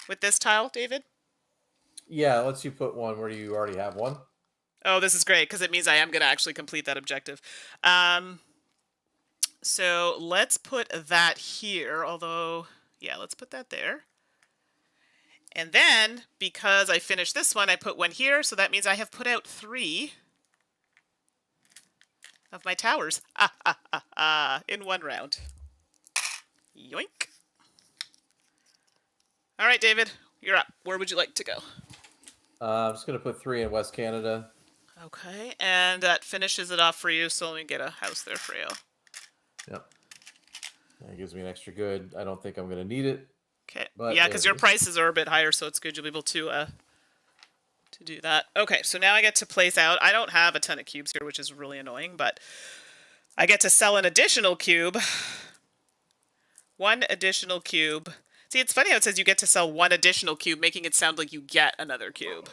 with this tile, David? Yeah, it lets you put one where you already have one. Oh, this is great, because it means I am going to actually complete that objective. So let's put that here, although, yeah, let's put that there. And then, because I finished this one, I put one here, so that means I have put out 3 of my towers in one round. Yoink. All right, David, you're up. Where would you like to go? I'm just going to put 3 in West Canada. Okay, and that finishes it off for you, so let me get a house there for you. Yep. That gives me an extra good. I don't think I'm going to need it. Okay, But yeah, there because it your is. prices are a bit higher, so it's good you'll be able to do that. Okay, so now I get to place out. I don't have a ton of cubes here, which is really annoying, but I get to sell an additional cube. 1 additional cube. See, it's funny how it says you get to sell 1 additional cube, making it sound like you get another cube.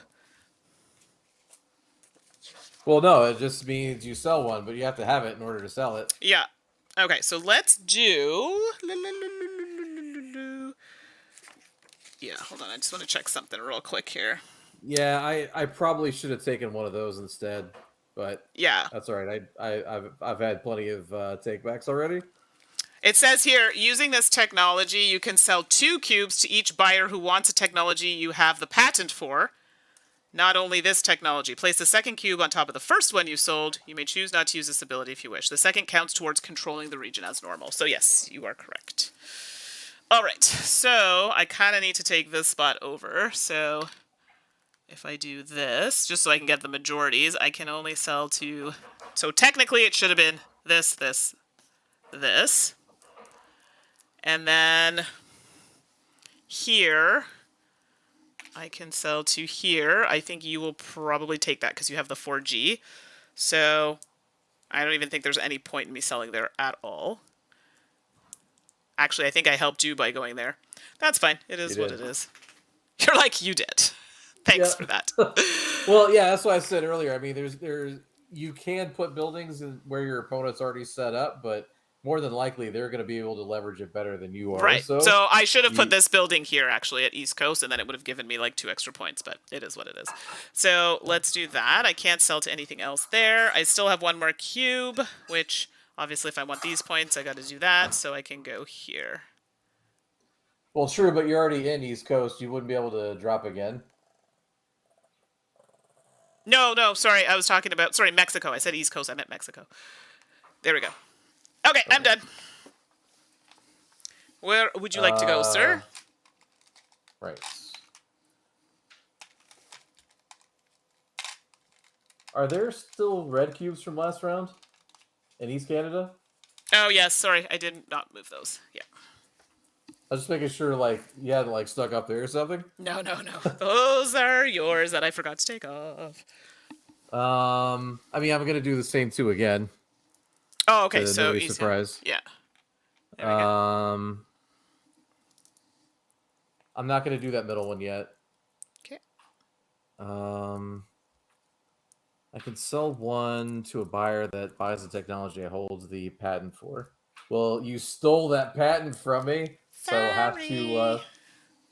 Well, no, it just means you sell one, but you have to have it in order to sell it. Yeah. Okay, so let's do... Yeah, hold on. I just want to check something real quick here. Yeah, I probably should have taken one of those instead, but yeah, that's all right. I've had plenty of takebacks already. It says here, using this technology, you can sell 2 cubes to each buyer who wants a technology you have the patent for. Not only this technology. Place the second cube on top of the first one you sold. You may choose not to use this ability if you wish. The second counts towards controlling the region as normal. So yes, you are correct. All right, so I kind of need to take this spot over. So if I do this, just so I can get the majorities, I can only sell to... So technically it should have been this, this, this. And then here, I can sell to here. I think you will probably take that because you have the 4G. So I don't even think there's any point in me selling there at all. Actually, I think I helped you by going there. That's fine. It is what it is. You're like, you did. Thanks for that. Well, yeah, that's what I said earlier. I mean, there's you can put buildings in where your opponent's already set up, but more than likely they're going to be able to leverage it better than you are. Right. So I should have put this building here actually at East Coast, and then it would have given me like 2 extra points, but it is what it is. So let's do that. I can't sell to anything else there. I still have 1 more cube, which obviously if I want these points, I got to do that, so I can go here. Well, true, but you're already in East Coast. You wouldn't be able to drop again. No, sorry. I was talking about, Mexico. I said East Coast. I meant Mexico. There we go. Okay, I'm done. Where would you like to go, sir? Right. Are there still red cubes from last round in East Canada? Oh, yes. Sorry. I did not move those. Yeah. I was just making sure, like, you had like stuck up there or something. No. Those are yours that I forgot to take off. I mean, I'm gonna do the same two again Oh, okay. to So nobody's East. surprise. Yeah. There we go. I'm not gonna do that middle one yet. Okay. I can sell one to a buyer that buys the technology I hold the patent for. Well, you stole that patent from me, so I'll have to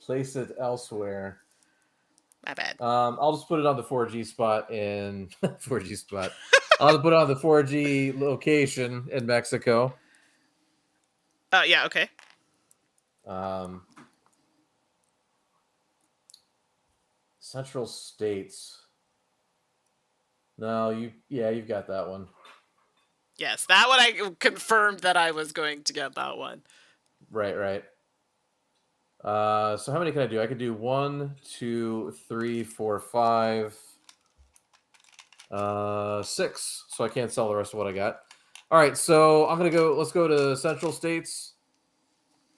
place it elsewhere. My bad. I'll just put it on the 4G spot in 4G spot. I'll put it on the 4G location in Mexico. Yeah. Okay. Central States. No, you've got that one. Yes, that one I confirmed that I was going to get that one. Right. So how many can I do? I could do 1, 2, 3, 4, 5, 6. So I can't sell the rest of what I got. All right, so I'm gonna go. Let's go to Central States.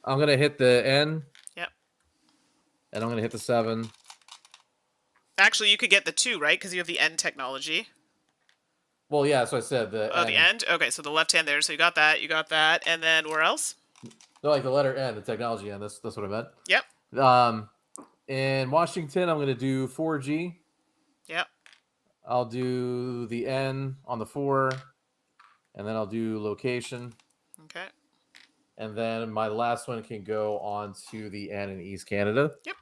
I'm gonna hit the N. Yep. And I'm gonna hit the 7. Actually, you could get the 2, right? Because you have the end technology. Well, yeah, so I said the Oh, N. the end? Okay, so the left hand there. So you got that. And then where else? No, like the letter N, the technology N. That's what I meant. Yep. In Washington, I'm going to do 4G. Yep. I'll do the N on the 4, and then I'll do location. Okay. And then my last one can go on to the N in East Canada. Yep.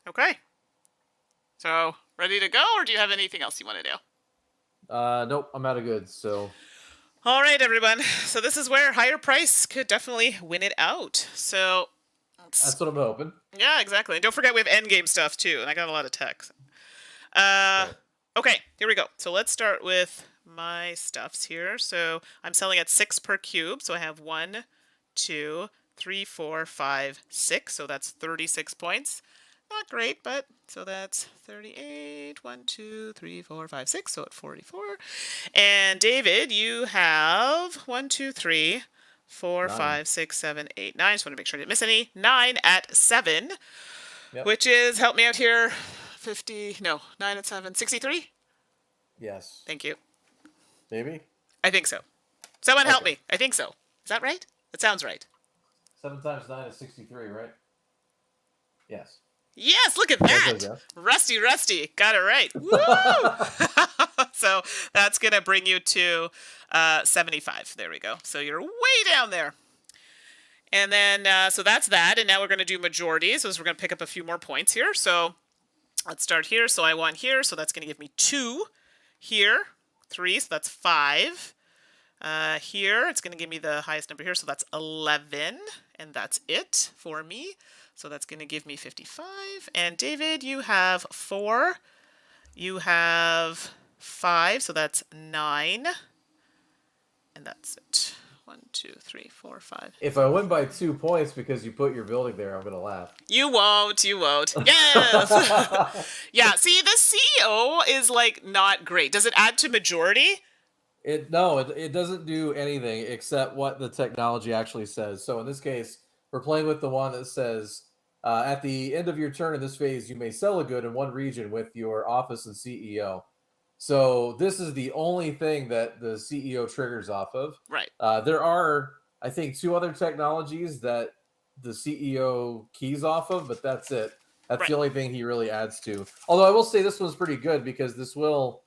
Okay. So, ready to go, or do you have anything else you want to do? Nope, I'm out of goods, so... All right, everyone. So this is where higher price could definitely win it out. So... That's what I'm hoping. Yeah, exactly. And don't forget we have endgame stuff, too, and I got a lot of tech. Okay, here we go. So let's start with my stuffs here. So I'm selling at 6 per cube, so I have 1, 2, 3, 4, 5, 6, so that's 36 points. Not great, but so that's 38. 1, 2, 3, 4, 5, 6. So at 44. And David, you have 1, 2, 3, 4, 9. 5, 6, 7, 8, 9. Just want to make sure I didn't miss any. 9 at 7, Yep. which is, help me out here, 50. No, 9 at 7, 63. Yes. Thank you. Maybe? I think so. Someone help Okay. me. I think so. Is that right? That sounds right. 7 times 9 is 63, right? Yes. Yes, look at That that. goes, yeah. Rusty. Got it right. Woo! So that's going to bring you to 75. There we go. So you're way down there. And then, so that's that. And now we're going to do majorities. So we're going to pick up a few more points here. So let's start here. So I won here. So that's going to give me 2 here. 3. So that's 5. Here, it's going to give me the highest number here. So that's 11. And that's it for me. So that's going to give me 55. And David, you have 4. You have 5. So that's 9. And that's it. 1, 2, 3, 4, 5. If I win by 2 points because you put your building there, I'm going to laugh. You won't. Yes. Yeah, see, the CEO is like not great. Does it add to majority? It doesn't do anything except what the technology actually says. So in this case, we're playing with the one that says, at the end of your turn in this phase, you may sell a good in one region with your office and CEO. So this is the only thing that the CEO triggers off of. Right. There are, I think, 2 other technologies that the CEO keys off of, but that's it. That's Right. the only thing he really adds to. Although I will say this one's pretty good because this will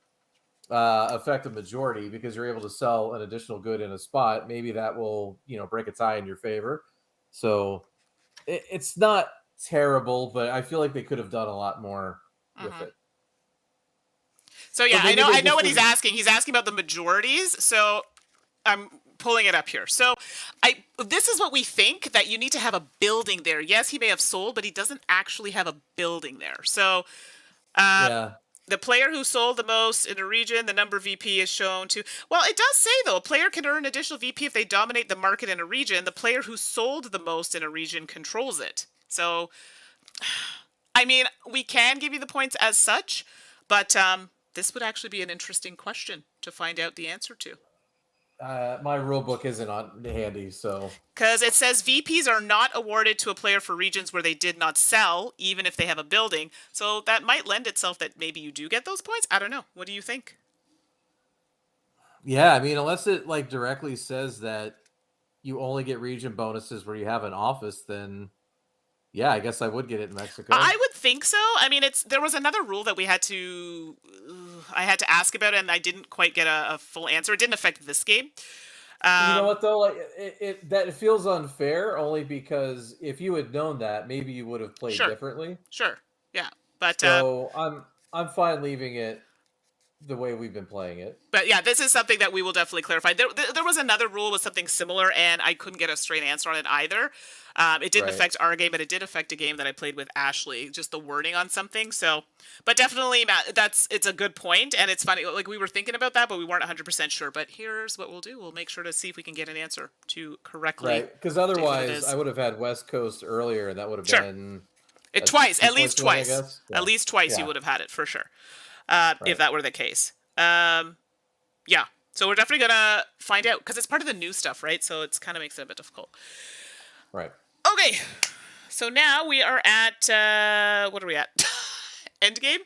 affect a majority because you're able to sell an additional good in a spot. Maybe that will, break a tie in your favor. So it's not terrible, but I feel like they could have done a lot more with it. So yeah, So I know what he's asking. He's asking about the majorities. So I'm pulling it up here. So this is what we think, that you need to have a building there. Yes, he may have sold, but he doesn't actually have a building there. So Yeah. the player who sold the most in a region, the number VP is shown to... Well, it does say, though, a player can earn additional VP if they dominate the market in a region. The player who sold the most in a region controls it. So, I mean, we can give you the points as such, But this would actually be an interesting question to find out the answer to. My rule book isn't on handy, so Because it says VPs are not awarded to a player for regions where they did not sell, even if they have a building. So that might lend itself that maybe you do get those points. I don't know. What do you think? yeah. I mean, unless it like directly says that you only get region bonuses where you have an office, then yeah, I guess I would get it in Mexico. I would think so. I mean, there was another rule that I had to ask about, and I didn't quite get a full answer. It didn't affect this game. You know Um, what though? Like it feels unfair only because if you had known that, maybe you would have played sure, differently. sure, yeah, but So I'm fine leaving it the way we've been playing it. yeah, this is something that we will definitely clarify. There was another rule with something similar, and I couldn't get a straight answer on it either. It didn't Right. affect our game, but it did affect a game that I played with Ashley. Just the wording on something. So, but definitely, Matt, it's a good point, and it's funny. Like we were thinking about that, but we weren't 100% sure. But here's what we'll do: we'll make sure to see if we can get an answer to correctly Right. Because state what it otherwise, I is. would have had West Coast earlier, and that would have Sure, been it a twice, at 2 point least swing, I twice, guess. at Yeah. least twice. You Yeah. would have had it for sure, if Right. that were the case. Yeah. So we're definitely gonna find out because it's part of the new stuff, right? So it's kind of makes it a bit difficult. Right. Okay. So now we are at what are we at? End game?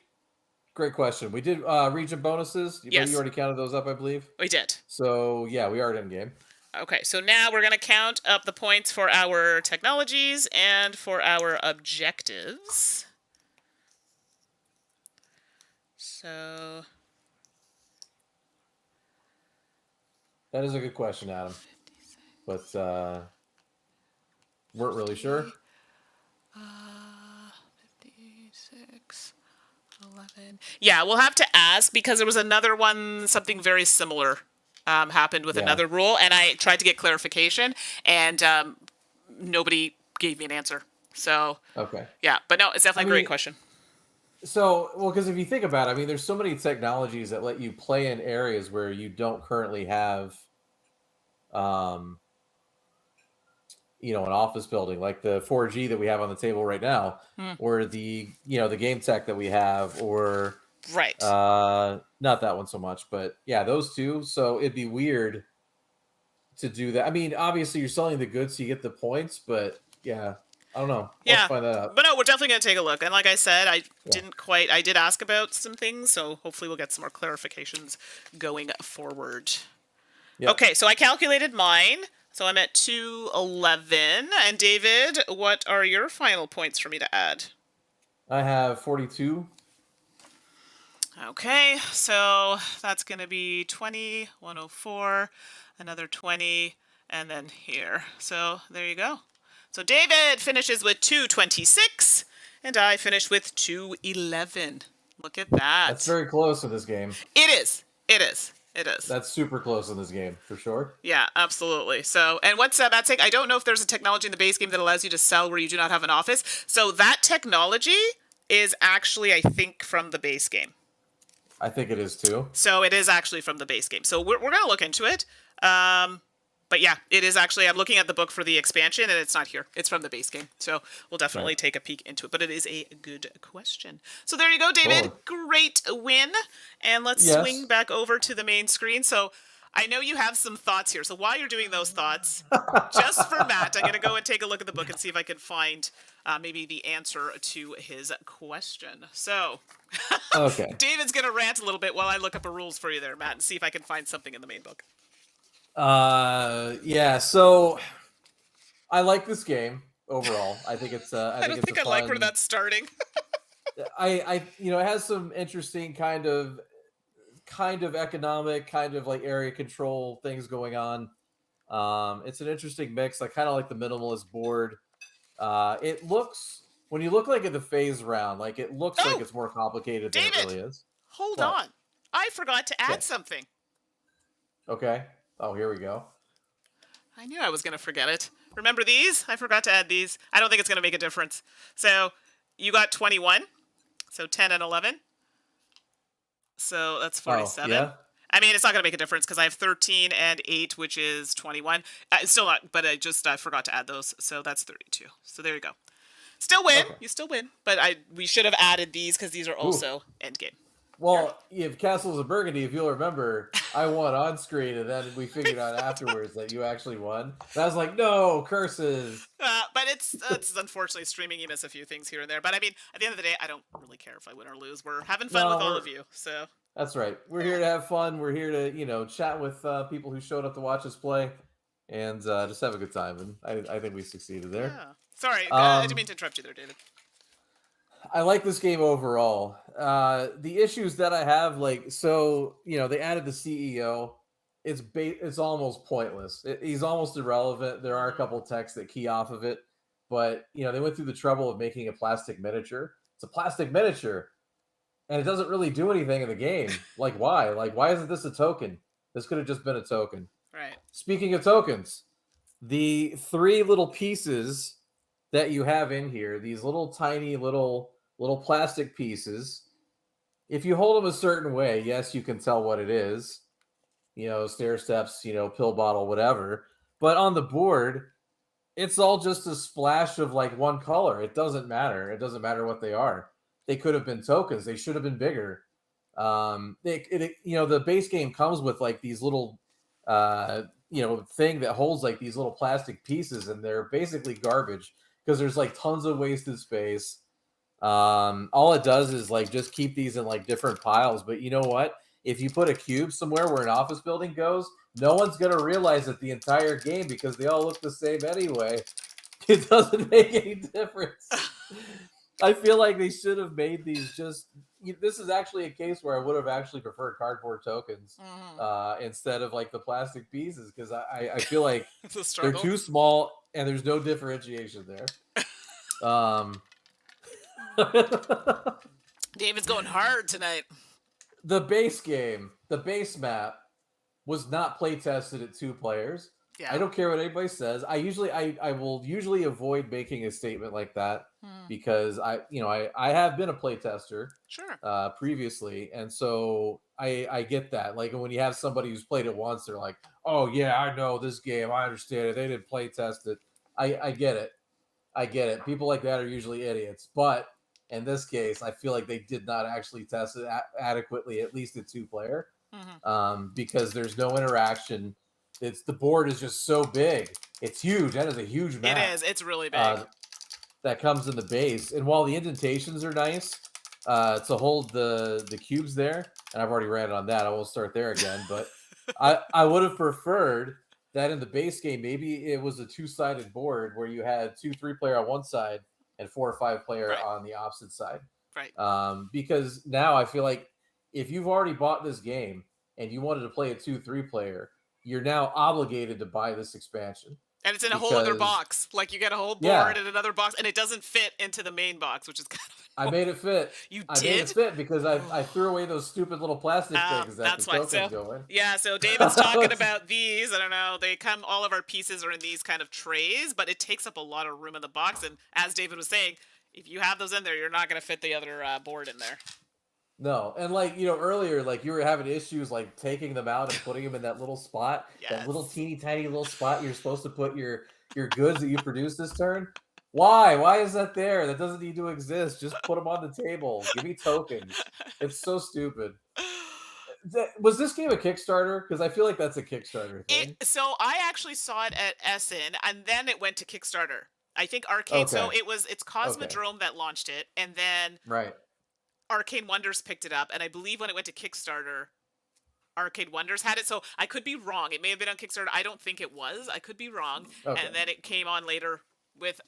Great question. We did region bonuses. Yes. You already counted those up, I believe. We did. So yeah, we are at end game. Okay, so now we're gonna count up the points for our technologies and for our objectives. So That is a good question, Adam. But weren't really sure. 56, 11. Yeah, we'll have to ask because there was another one, something very similar happened with Yeah. another rule, and I tried to get clarification, and nobody gave me an answer. So, Okay. yeah, but no, it's definitely a great question. So, well, because if you think about it, I mean, there's so many technologies that let you play in areas where you don't currently have, um, an office building, like the 4G that we have on the table right now, or the game tech that we have, or Right. not that one so much, but yeah, those two. So it'd be weird to do that. I mean, obviously you're selling the goods, so you get the points, but yeah, I don't know. Yeah, Let's find that out. but no, we're definitely going to take a look. And like I said, I did ask about some things, so hopefully we'll get some more clarifications going forward. Yep. Okay, so I calculated mine. So I'm at 211. And David, what are your final points for me to add? I have 42. Okay, so that's going to be 20, 104, another 20, and then here. So there you go. So David finishes with 226, and I finished with 211. Look at that. That's very close in this game. It is. It is. It is. That's super close in this game, for sure. Yeah, absolutely. So, and what's that take? I don't know if there's a technology in the base game that allows you to sell where you do not have an office. So that technology is actually, I think, from the base game. I think it is too. So it is actually from the base game. So we're going to look into it. But yeah, it is actually, I'm looking at the book for the expansion and it's not here. It's from the base game. So we'll definitely take a peek into it. But it is a good question. So there you go, David. Great win. And let's swing back over to the main screen. So I know you have some thoughts here. So while you're doing those thoughts, just for Matt, I'm going to go and take a look at the book and see if I can find maybe the answer to his question. So Okay. David's going to rant a little bit while I look up the rules for you there, Matt, and see if I can find something in the main book. Yeah, so I like this game overall. I think it's I don't think I like where that's starting. I it has some interesting kind of economic, kind of like area control things going on. It's an interesting mix. I kind of like the minimalist board. It looks, when you look like at the phase round, like it looks like it's more complicated than it really is. Hold on. I forgot to add something. Okay. Oh, here we go. I knew I was going to forget it. Remember these? I forgot to add these. I don't think it's going to make a difference. So you got 21. So 10 and 11. So that's 47. Yeah. I mean, it's not going to make a difference because I have 13 and 8, which is 21. Still not, but I forgot to add those. So that's 32. So there you go. Still win. Okay. You still win. But we should have added these because these are also endgame. You're Well, if Castles of Burgundy, if you'll remember, I won on screen, and then we figured out afterwards that you actually won. And I was like, no, curses. but it's unfortunately streaming. You miss a few things here and there. But I mean, at the end of the day, I don't really care if I win or lose. We're having fun with No, all of you. So that's right. We're here yeah, to have fun. We're here to, chat with people who showed up to watch us play, and just have a good time. And I think we succeeded there. yeah. Sorry, I didn't Um, mean to interrupt you there, David. I like this game overall. The issues that I have, they added the CEO. It's almost pointless. He's almost irrelevant. There are a Hmm. couple texts that key off of it, but they went through the trouble of making a plastic miniature. It's a plastic miniature, and it doesn't really do anything in the game. Like why? Like why isn't this a token? This could have just been a token. Right. Speaking of tokens, the three little pieces that you have in here, these little tiny little plastic pieces, if you hold them a certain way, yes, you can tell what it is. Stair steps, pill bottle, whatever. But on the board, it's all just a splash of like one color. It doesn't matter. It doesn't matter what they are. They could have been tokens. They should have been bigger. The base game comes with like these little thing that holds like these little plastic pieces, and they're basically garbage because there's like tons of wasted space. All it does is like just keep these in like different piles. But you know what? If you put a cube somewhere where an office building goes, no one's gonna realize it the entire game because they all look the same anyway. It doesn't make any difference. I feel like they should have made these just. This is actually a case where I would have actually preferred cardboard tokens Hmm. instead of like the plastic pieces because I feel like It's a they're struggle. too small and there's no differentiation there. Um, David's going hard tonight. the base game, the base map, was not play tested at 2 players. I Yeah. don't care what anybody says. I will usually avoid making a statement like that Hmm. because I have been a play tester Sure. previously, and so I get that. Like when you have somebody who's played it once, they're like, "Oh yeah, I know this game. I understand it. They didn't play test it." I get it. I get it. People like that are usually idiots, but in this case, I feel like they did not actually test it adequately, at least at 2 player, Hmm. because there's no interaction. The board is just so big. It's huge. That is a huge It map is. It's really big. that comes in the base. And while the indentations are nice to hold the cubes there, and I've already ran on that, I won't start there again. But I would have preferred that in the base game, maybe it was a 2-sided board where you had 2-3 player on one side and 4 or 5 player Right. on the opposite side. Right. Because now I feel like if you've already bought this game and you wanted to play a 2-3 player, you're now obligated to buy this expansion And it's in a whole other because box. Like you get a whole board yeah, in another box, and it doesn't fit into the main box, which is kind of I annoying. made it fit. You I made it did? fit because I Oh. threw away those stupid little plastic things that the That's why. tokens So, go in. yeah. So David's talking about these. I don't know. They come. All of our pieces are in these kind of trays, but it takes up a lot of room in the box. And as David was saying, if you have those in there, you're not going to fit the other board in there. No, and like earlier, like you were having issues like taking them out and putting them in that little spot, that little Yes. teeny tiny little spot you're supposed to put your goods that you produce this turn. Why? Why is that there? That doesn't need to exist. Just put them on the table. Give me tokens. It's so stupid. Was this game a Kickstarter? Because I feel like that's a Kickstarter thing. So I actually saw it at Essen, and then it went to Kickstarter. I think Arcade. So Okay. it's Okay. Cosmodrome that launched it, and then Right. Arcade Wonders picked it up. And I believe when it went to Kickstarter, Arcade Wonders had it. So I could be wrong. It may have been on Kickstarter. I don't think it was. I could be wrong. Okay. And then it came on later with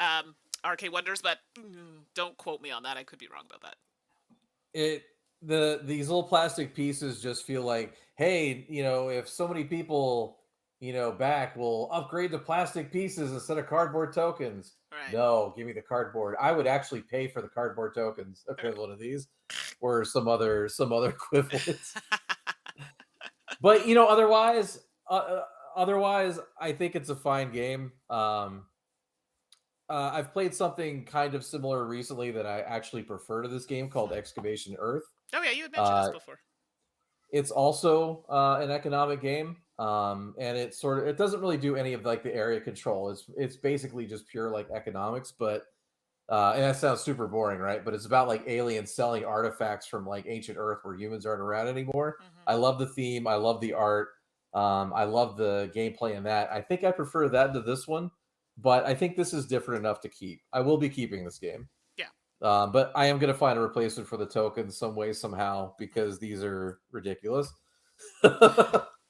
Arcade Wonders, but don't quote me on that. I could be wrong about that. It these little plastic pieces just feel like, hey, if so many people, back will upgrade to plastic pieces instead of cardboard tokens. Right. No, give me the cardboard. I would actually pay for the cardboard tokens equivalent of these, or some other equivalents. But otherwise, I think it's a fine game. I've played something kind of similar recently that I actually prefer to this game called Excavation Earth. Oh yeah, you had mentioned this Uh, before. it's also an economic game, and it doesn't really do any of like the area control. It's basically just pure like economics, but And that sounds super boring, right? But it's about like aliens selling artifacts from like ancient Earth where humans aren't around anymore. Hmm. I love the theme. I love the art. I love the gameplay in that. I think I prefer that to this one, but I think this is different enough to keep. I will be keeping this game. Yeah. But I am going to find a replacement for the tokens some way, somehow, because these are ridiculous.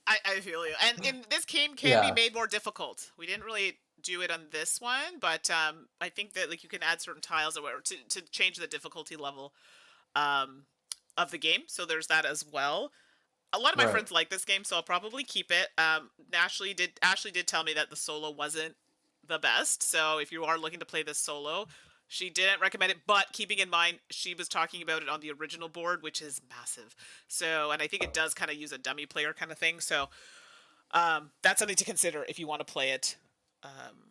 I feel you. And this game can be Yeah, made more difficult. We didn't really do it on this one, but I think that like you can add certain tiles or whatever to change the difficulty level um, of the game. So there's that as well. A lot of my right. friends like this game, so I'll probably keep it. Ashley did tell me that the solo wasn't the best. So if you are looking to play this solo, she didn't recommend it, but keeping in mind she was talking about it on the original board, which is massive. So, and I think it does kind of use a dummy player kind of thing. So, that's something to consider if you want to play it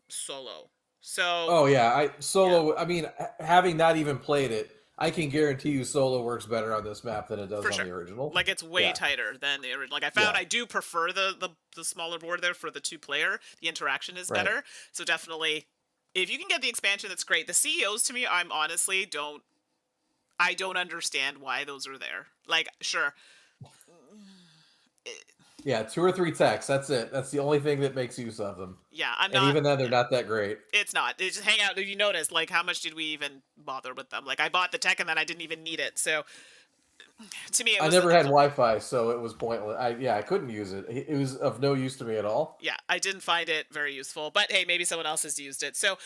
solo. So, Oh yeah, I yeah, solo. I mean, having not even played it, I can guarantee you solo works better on this map than it does for on sure. the original. Like it's way Yeah, tighter than the original. Like I found yeah, I do prefer the smaller board there for the two player. The interaction is right. better. So definitely if you can get the expansion, that's great. The CEOs to me, I don't understand why those are there. Like sure. It- Yeah, two or three texts. That's it. That's the only thing that makes use of them. yeah, I'm And not even then, they're yeah. not that great. It's not. They just hang out. If you notice, like, how much did we even bother with them? Like, I bought the tech and then I didn't even need it. So, to me, I it never was had a Wi-Fi, so it was pointless. I couldn't use it. It was of no use to me at all. yeah, I didn't find it very useful. But hey, maybe someone else has used it. So,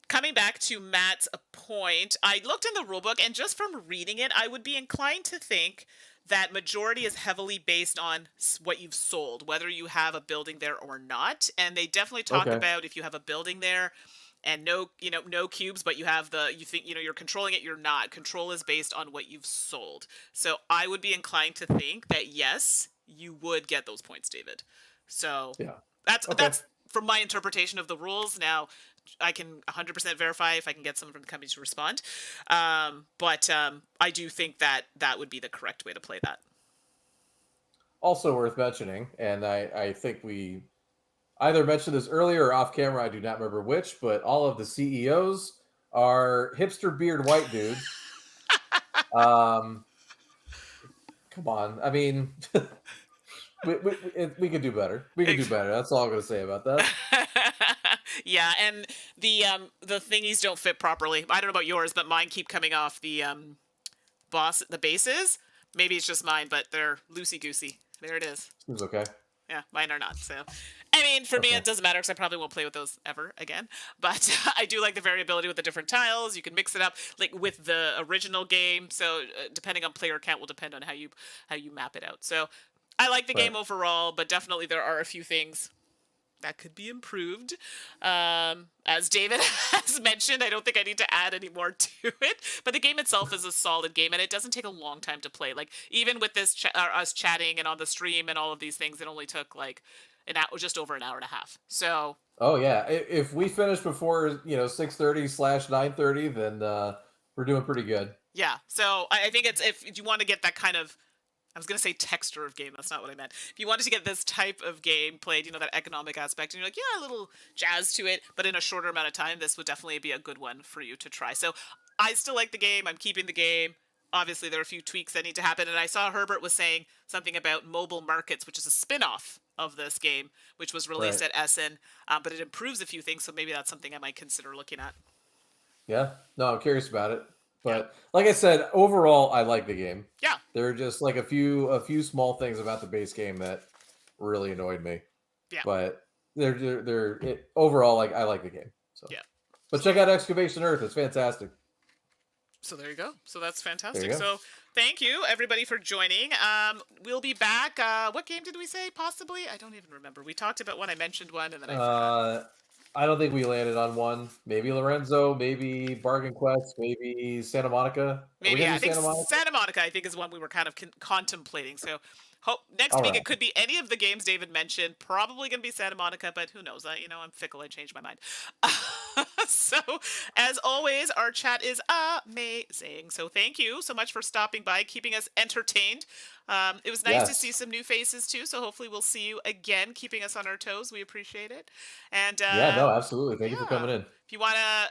coming back to Matt's point, I looked in the rulebook, and just from reading it, I would be inclined to think that majority is heavily based on what you've sold, whether you have a building there or not. And they definitely talk Okay. about if you have a building there and no cubes, but you have you think you're controlling it, you're not. Control is based on what you've sold. So I would be inclined to think that yes, you would get those points, David. So Yeah. Okay. that's from my interpretation of the rules. Now, I can 100% verify if I can get someone from the company to respond. But I do think that that would be the correct way to play that. Also worth mentioning, and I think we either mentioned this earlier or off camera. I do not remember which, but all of the CEOs are hipster beard white dudes. Um, come on. I mean, we could do better. We could do better. That's all I'm going to say about that. Yeah, and the thingies don't fit properly. I don't know about yours, but mine keep coming off the bases. Maybe it's just mine, but they're loosey goosey. There it is. Seems okay. Yeah, mine are not. So, I mean, for me, Okay. it doesn't matter because I probably won't play with those ever again. But I do like the variability with the different tiles. You can mix it up, like with the original game. So, depending on player count, will depend on how you map it out. So, I like the Right. game overall, but definitely there are a few things that could be improved. As David has mentioned, I don't think I need to add any more to it. But the game itself is a solid game, and it doesn't take a long time to play. Like even with this us chatting and on the stream and all of these things, it only took like an hour, just over an hour and a half. So Oh yeah. If we finish before 6:30/9:30, then we're doing pretty good. yeah, so I think it's if you want to get that kind of I was gonna say texture of game. That's not what I meant. If you wanted to get this type of game played, that economic aspect, and you're like, yeah, a little jazz to it, but in a shorter amount of time, this would definitely be a good one for you to try. So I still like the game. I'm keeping the game. Obviously, there are a few tweaks that need to happen, and I saw Herbert was saying something about mobile markets, which is a spin-off of this game, which was released Right. at Essen, but it improves a few things. So maybe that's something I might consider looking at. Yeah. No, I'm curious about it. Yeah, But like I said, overall, I like the game. yeah, There are just like a few small things about the base game that really annoyed me. yeah, But overall, like I like the game. So, yeah. but check out Excavation Earth. It's fantastic. So there you go. So that's There you fantastic. go. So thank you everybody for joining. We'll be back. What game did we say possibly? I don't even remember. We talked about one. I mentioned one, and then I forgot. Uh, I don't think we landed on one. Maybe Lorenzo. Maybe Bargain Quest. Maybe Santa Monica. Are we Maybe gonna yeah, do I think Santa Monica? Santa Monica. I think is one we were kind of contemplating. So hope next All week right. it could be any of the games David mentioned. Probably gonna be Santa Monica, but who knows? I'm fickle. I change my mind. So as always, our chat is amazing. So thank you so much for stopping by, keeping us entertained. It was nice to see Yes. some new faces too. So hopefully we'll see you again, keeping us on our toes. We appreciate it. And Yeah. No. Absolutely. Thank you for yeah, coming in.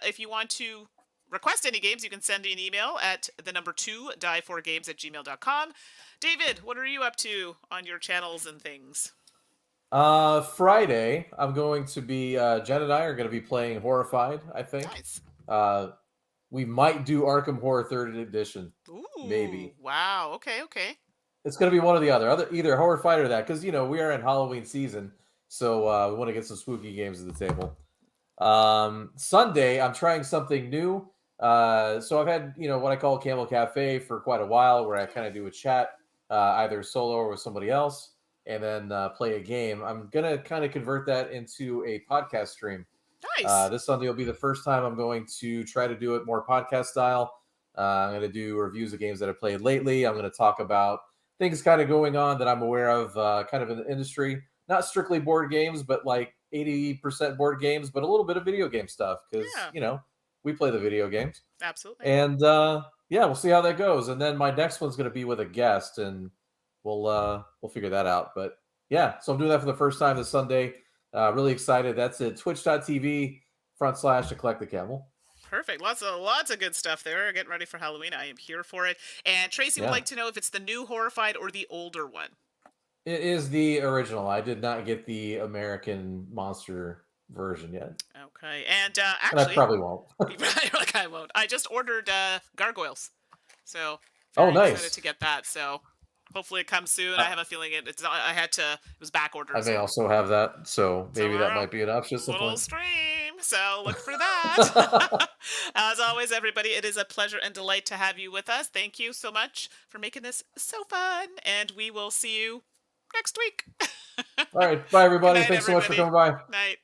if you want to request any games, you can send me an email at the number 2 die4games@gmail.com. David, what are you up to on your channels and things? Friday, I'm going to be Jen and I are going to be playing Horrified. I think Nice. uh, we might do Arkham Horror Third Edition, Ooh, maybe. wow. Okay, okay. It's going to be one or the other, either Horrified or that, because we are in Halloween season, so we want to get some spooky games to the table. Sunday, I'm trying something new. So I've had what I call Camel Cafe for quite a while, where I kind of do a chat, either solo or with somebody else, and then play a game. I'm gonna kind of convert that into a podcast stream. Nice. This Sunday will be the first time I'm going to try to do it more podcast style. I'm going to do reviews of games that I've played lately. I'm going to talk about things kind of going on that I'm aware of, kind of in the industry. Not strictly board games, but like 80% board games, but a little bit of video game stuff because Yeah, we play the video games. absolutely. And yeah, we'll see how that goes. And then my next one's going to be with a guest, and we'll figure that out. But yeah, so I'm doing that for the first time this Sunday. Really excited. That's at twitch.tv/eclectic camel. Perfect. Lots of good stuff there. Getting ready for Halloween. I am here for it. And Tracy would Yeah, like to know if it's the new Horrified or the older one. it is the original. I did not get the American monster version yet, Okay. And and I actually, probably won't. like I won't. I just ordered gargoyles, so Oh, very excited nice. to get that. So hopefully it comes soon. I have a feeling it's. I had to. It was back I ordered, may so also have that, so maybe that we're might be an option at some little point. stream. So look for that. As always, everybody, it is a pleasure and delight to have you with us. Thank you so much for making this so fun, and we will see you next week. All right, bye Good everybody. night, Thanks so much for everybody. coming by. Night.